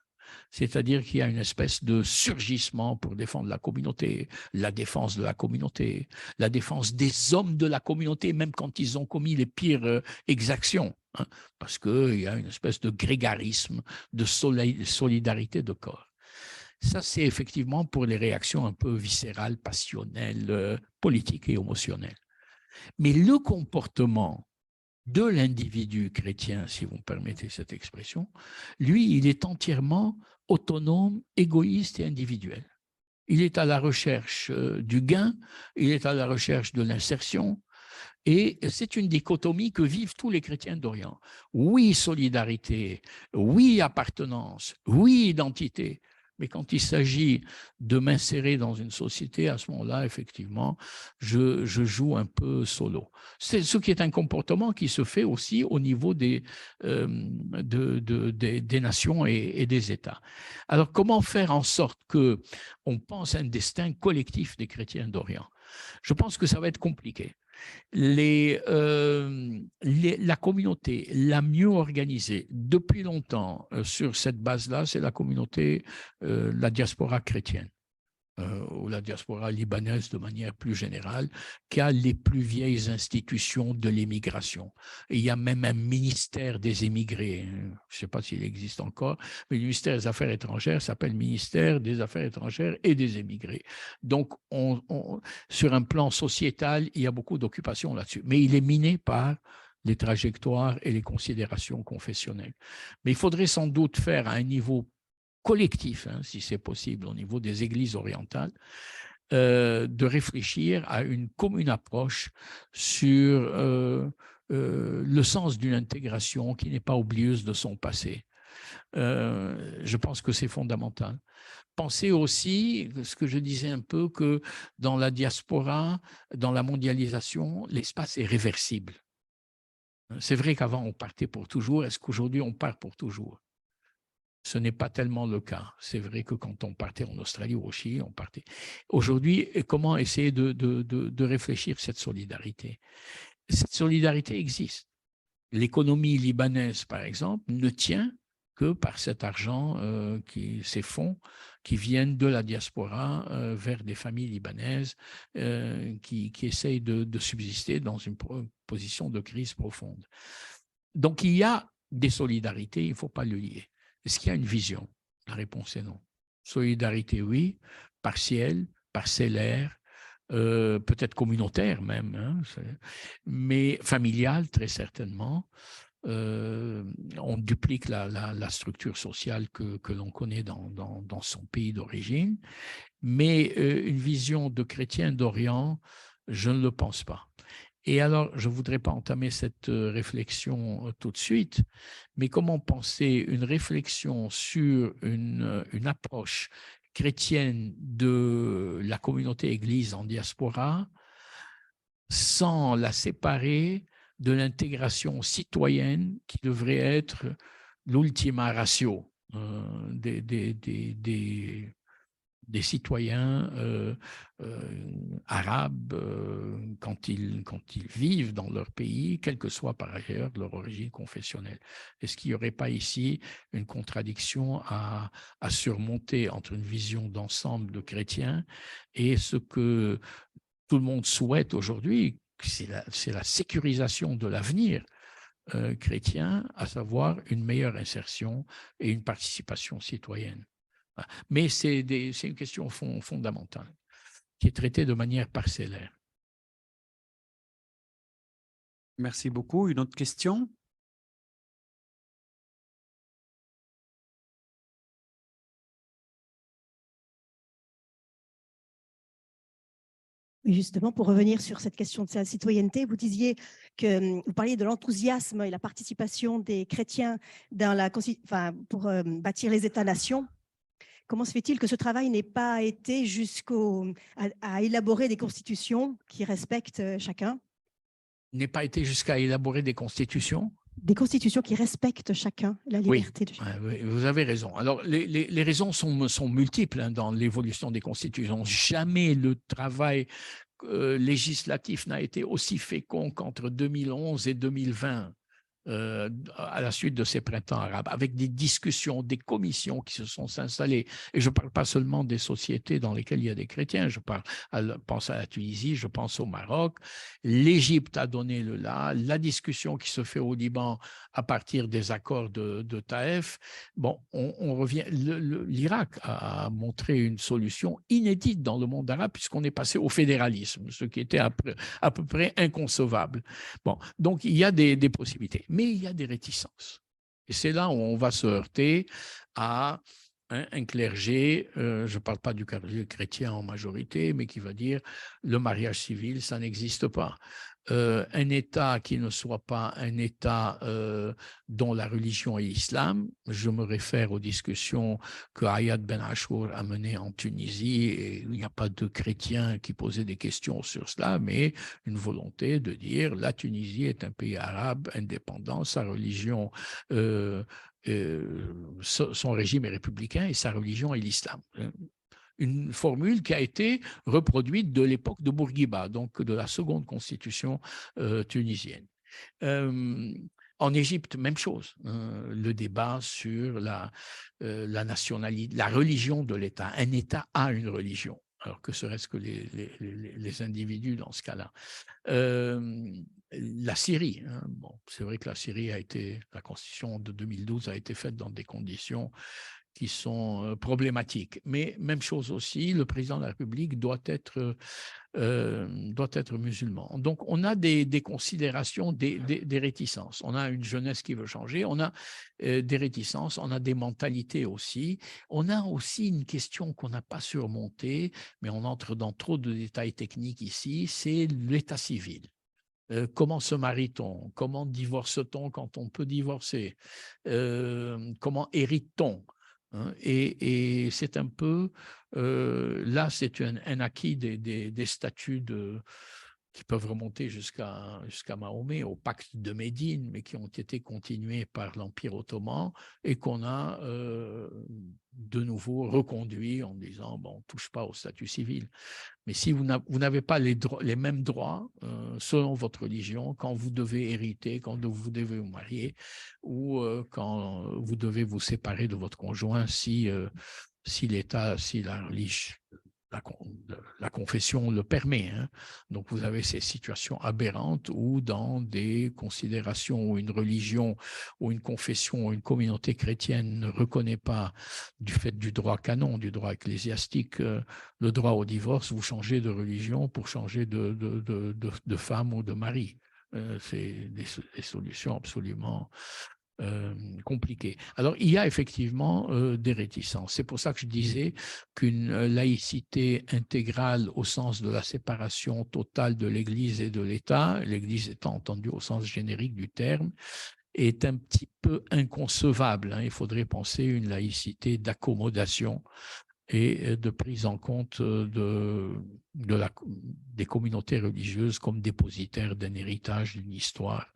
C'est-à-dire qu'il y a une espèce de surgissement pour défendre la communauté, la défense de la communauté, la défense des hommes de la communauté, même quand ils ont commis les pires exactions, hein, parce qu'il y a une espèce de grégarisme, de solidarité de corps. Ça, c'est effectivement pour les réactions un peu viscérales, passionnelles, politiques et émotionnelles. Mais le comportement de l'individu chrétien, si vous me permettez cette expression, lui, il est entièrement autonome, égoïste et individuel. Il est à la recherche du gain, il est à la recherche de l'insertion, et c'est une dichotomie que vivent tous les chrétiens d'Orient. Oui, solidarité, oui, appartenance, oui, identité. Mais quand il s'agit de m'insérer dans une société, à ce moment-là, effectivement, je joue un peu solo. C'est ce qui est un comportement qui se fait aussi au niveau des nations et des États. Alors, comment faire en sorte qu'on pense à un destin collectif des chrétiens d'Orient? Je pense que ça va être compliqué. La communauté la mieux organisée depuis longtemps sur cette base-là, c'est la communauté, la diaspora chrétienne, ou la diaspora libanaise de manière plus générale, qui a les plus vieilles institutions de l'émigration. Et il y a même un ministère des émigrés, je ne sais pas s'il existe encore, mais le ministère des Affaires étrangères s'appelle ministère des Affaires étrangères et des émigrés. Donc, sur un plan sociétal, il y a beaucoup d'occupations là-dessus, mais il est miné par les trajectoires et les considérations confessionnelles. Mais il faudrait sans doute faire à un niveau collectif, hein, si c'est possible, au niveau des églises orientales, de réfléchir à une commune approche sur le sens d'une intégration qui n'est pas oublieuse de son passé. Je pense que c'est fondamental. Pensez aussi, ce que je disais un peu, que dans la diaspora, dans la mondialisation, l'espace est réversible. C'est vrai qu'avant, on partait pour toujours. Est-ce qu'aujourd'hui, on part pour toujours? Ce n'est pas tellement le cas. C'est vrai que quand on partait en Australie ou au Chili, on partait. Aujourd'hui, comment essayer de réfléchir cette solidarité? Cette solidarité existe. L'économie libanaise, par exemple, ne tient que par cet argent, ces fonds qui viennent de la diaspora vers des familles libanaises qui essayent de subsister dans une position de crise profonde. Donc, il y a des solidarités, il ne faut pas le lier. Est-ce qu'il y a une vision? La réponse est non. Solidarité, oui, partielle, parcellaire, peut-être communautaire même, hein, mais familiale, très certainement. On duplique la structure sociale que l'on connaît dans son pays d'origine, mais une vision de chrétien d'Orient, je ne le pense pas. Et alors, je ne voudrais pas entamer cette réflexion tout de suite, mais comment penser une réflexion sur une approche chrétienne de la communauté église en diaspora sans la séparer de l'intégration citoyenne qui devrait être l'ultima ratio des citoyens arabes quand ils vivent dans leur pays, quelle que soit par ailleurs leur origine confessionnelle. Est-ce qu'il n'y aurait pas ici une contradiction à surmonter entre une vision d'ensemble de chrétiens et ce que tout le monde souhaite aujourd'hui, c'est la sécurisation de l'avenir chrétien, à savoir une meilleure insertion et une participation citoyenne. Mais c'est une question fondamentale qui est traitée de manière parcellaire. Merci beaucoup. Une autre question? Oui, justement, pour revenir sur cette question de la citoyenneté, vous disiez que vous parliez de l'enthousiasme et la participation des chrétiens dans pour bâtir les États-nations. Comment se fait-il que ce travail n'ait pas été à élaborer des constitutions qui respectent chacun? N'ait pas été jusqu'à élaborer des constitutions? Des constitutions qui respectent chacun, la liberté de chacun. Oui, vous avez raison. Alors, les raisons sont multiples hein, dans l'évolution des constitutions. Jamais le travail législatif n'a été aussi fécond qu'entre 2011 et 2020. À la suite de ces printemps arabes, avec des discussions, des commissions qui se sont installées. Et je ne parle pas seulement des sociétés dans lesquelles il y a des chrétiens, je pense à la Tunisie, je pense au Maroc. L'Égypte a donné le là, la discussion qui se fait au Liban à partir des accords de Taïf. Bon, on revient. L'Irak a montré une solution inédite dans le monde arabe puisqu'on est passé au fédéralisme, ce qui était à peu près inconcevable. Bon, donc il y a des possibilités. Mais il y a des réticences. Et c'est là où on va se heurter à un clergé, je ne parle pas du clergé chrétien en majorité, mais qui va dire le mariage civil, ça n'existe pas. Un État qui ne soit pas un État dont la religion est l'islam, je me réfère aux discussions que Ayad Ben Achour a menées en Tunisie, et il n'y a pas de chrétiens qui posaient des questions sur cela, mais une volonté de dire la Tunisie est un pays arabe indépendant, sa religion, son régime est républicain et sa religion est l'islam. Une formule qui a été reproduite de l'époque de Bourguiba, donc de la seconde constitution tunisienne. En Égypte, même chose. Le débat sur la nationalité, la religion de l'État. Un État a une religion. Alors que serait-ce que les individus dans ce cas-là? La Syrie, hein, bon, c'est vrai que la constitution de 2012 a été faite dans des conditions qui sont problématiques. Mais même chose aussi, le président de la République doit être musulman. Donc, on a des considérations, des réticences. On a une jeunesse qui veut changer, on a des réticences, on a des mentalités aussi. On a aussi une question qu'on n'a pas surmontée, mais on entre dans trop de détails techniques ici, c'est l'état civil. Comment se marie-t-on? Comment divorce-t-on quand on peut divorcer? Comment hérite-t-on? Hein, et c'est un peu, là, c'est un acquis des statuts qui peuvent remonter jusqu'à Mahomet, au pacte de Médine, mais qui ont été continués par l'Empire ottoman et qu'on a de nouveau reconduit en disant, bon, on ne touche pas au statut civil. Mais si vous n'avez pas les mêmes droits selon votre religion, quand vous devez hériter, quand vous devez vous marier, ou quand vous devez vous séparer de votre conjoint, si l'État, si la religion, la confession le permet. Hein. Donc, vous avez ces situations aberrantes où, dans des considérations où une religion ou une confession ou une communauté chrétienne ne reconnaît pas, du fait du droit canon, du droit ecclésiastique, le droit au divorce, vous changez de religion pour changer de femme ou de mari. C'est des solutions absolument compliqué. Alors, il y a effectivement des réticences. C'est pour ça que je disais qu'une laïcité intégrale au sens de la séparation totale de l'Église et de l'État, l'Église étant entendue au sens générique du terme, est un petit peu inconcevable. Hein. Il faudrait penser une laïcité d'accommodation et de prise en compte des communautés religieuses comme dépositaires d'un héritage, d'une histoire.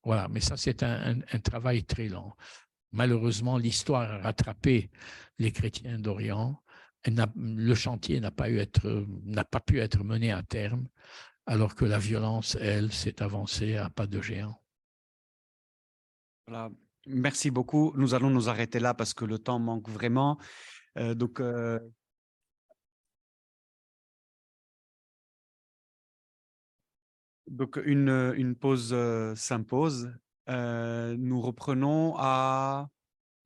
Voilà, mais ça, c'est un travail très lent. Malheureusement, l'histoire a rattrapé les chrétiens d'Orient. Le chantier n'a pas pu être mené à terme, alors que la violence, elle, s'est avancée à pas de géant. Voilà. Merci beaucoup. Nous allons nous arrêter là parce que le temps manque vraiment. Donc, une pause s'impose. Nous reprenons à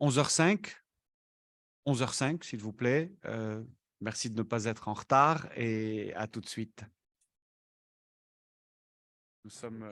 11h05. 11h05, s'il vous plaît. Merci de ne pas être en retard et à tout de suite. Nous sommes...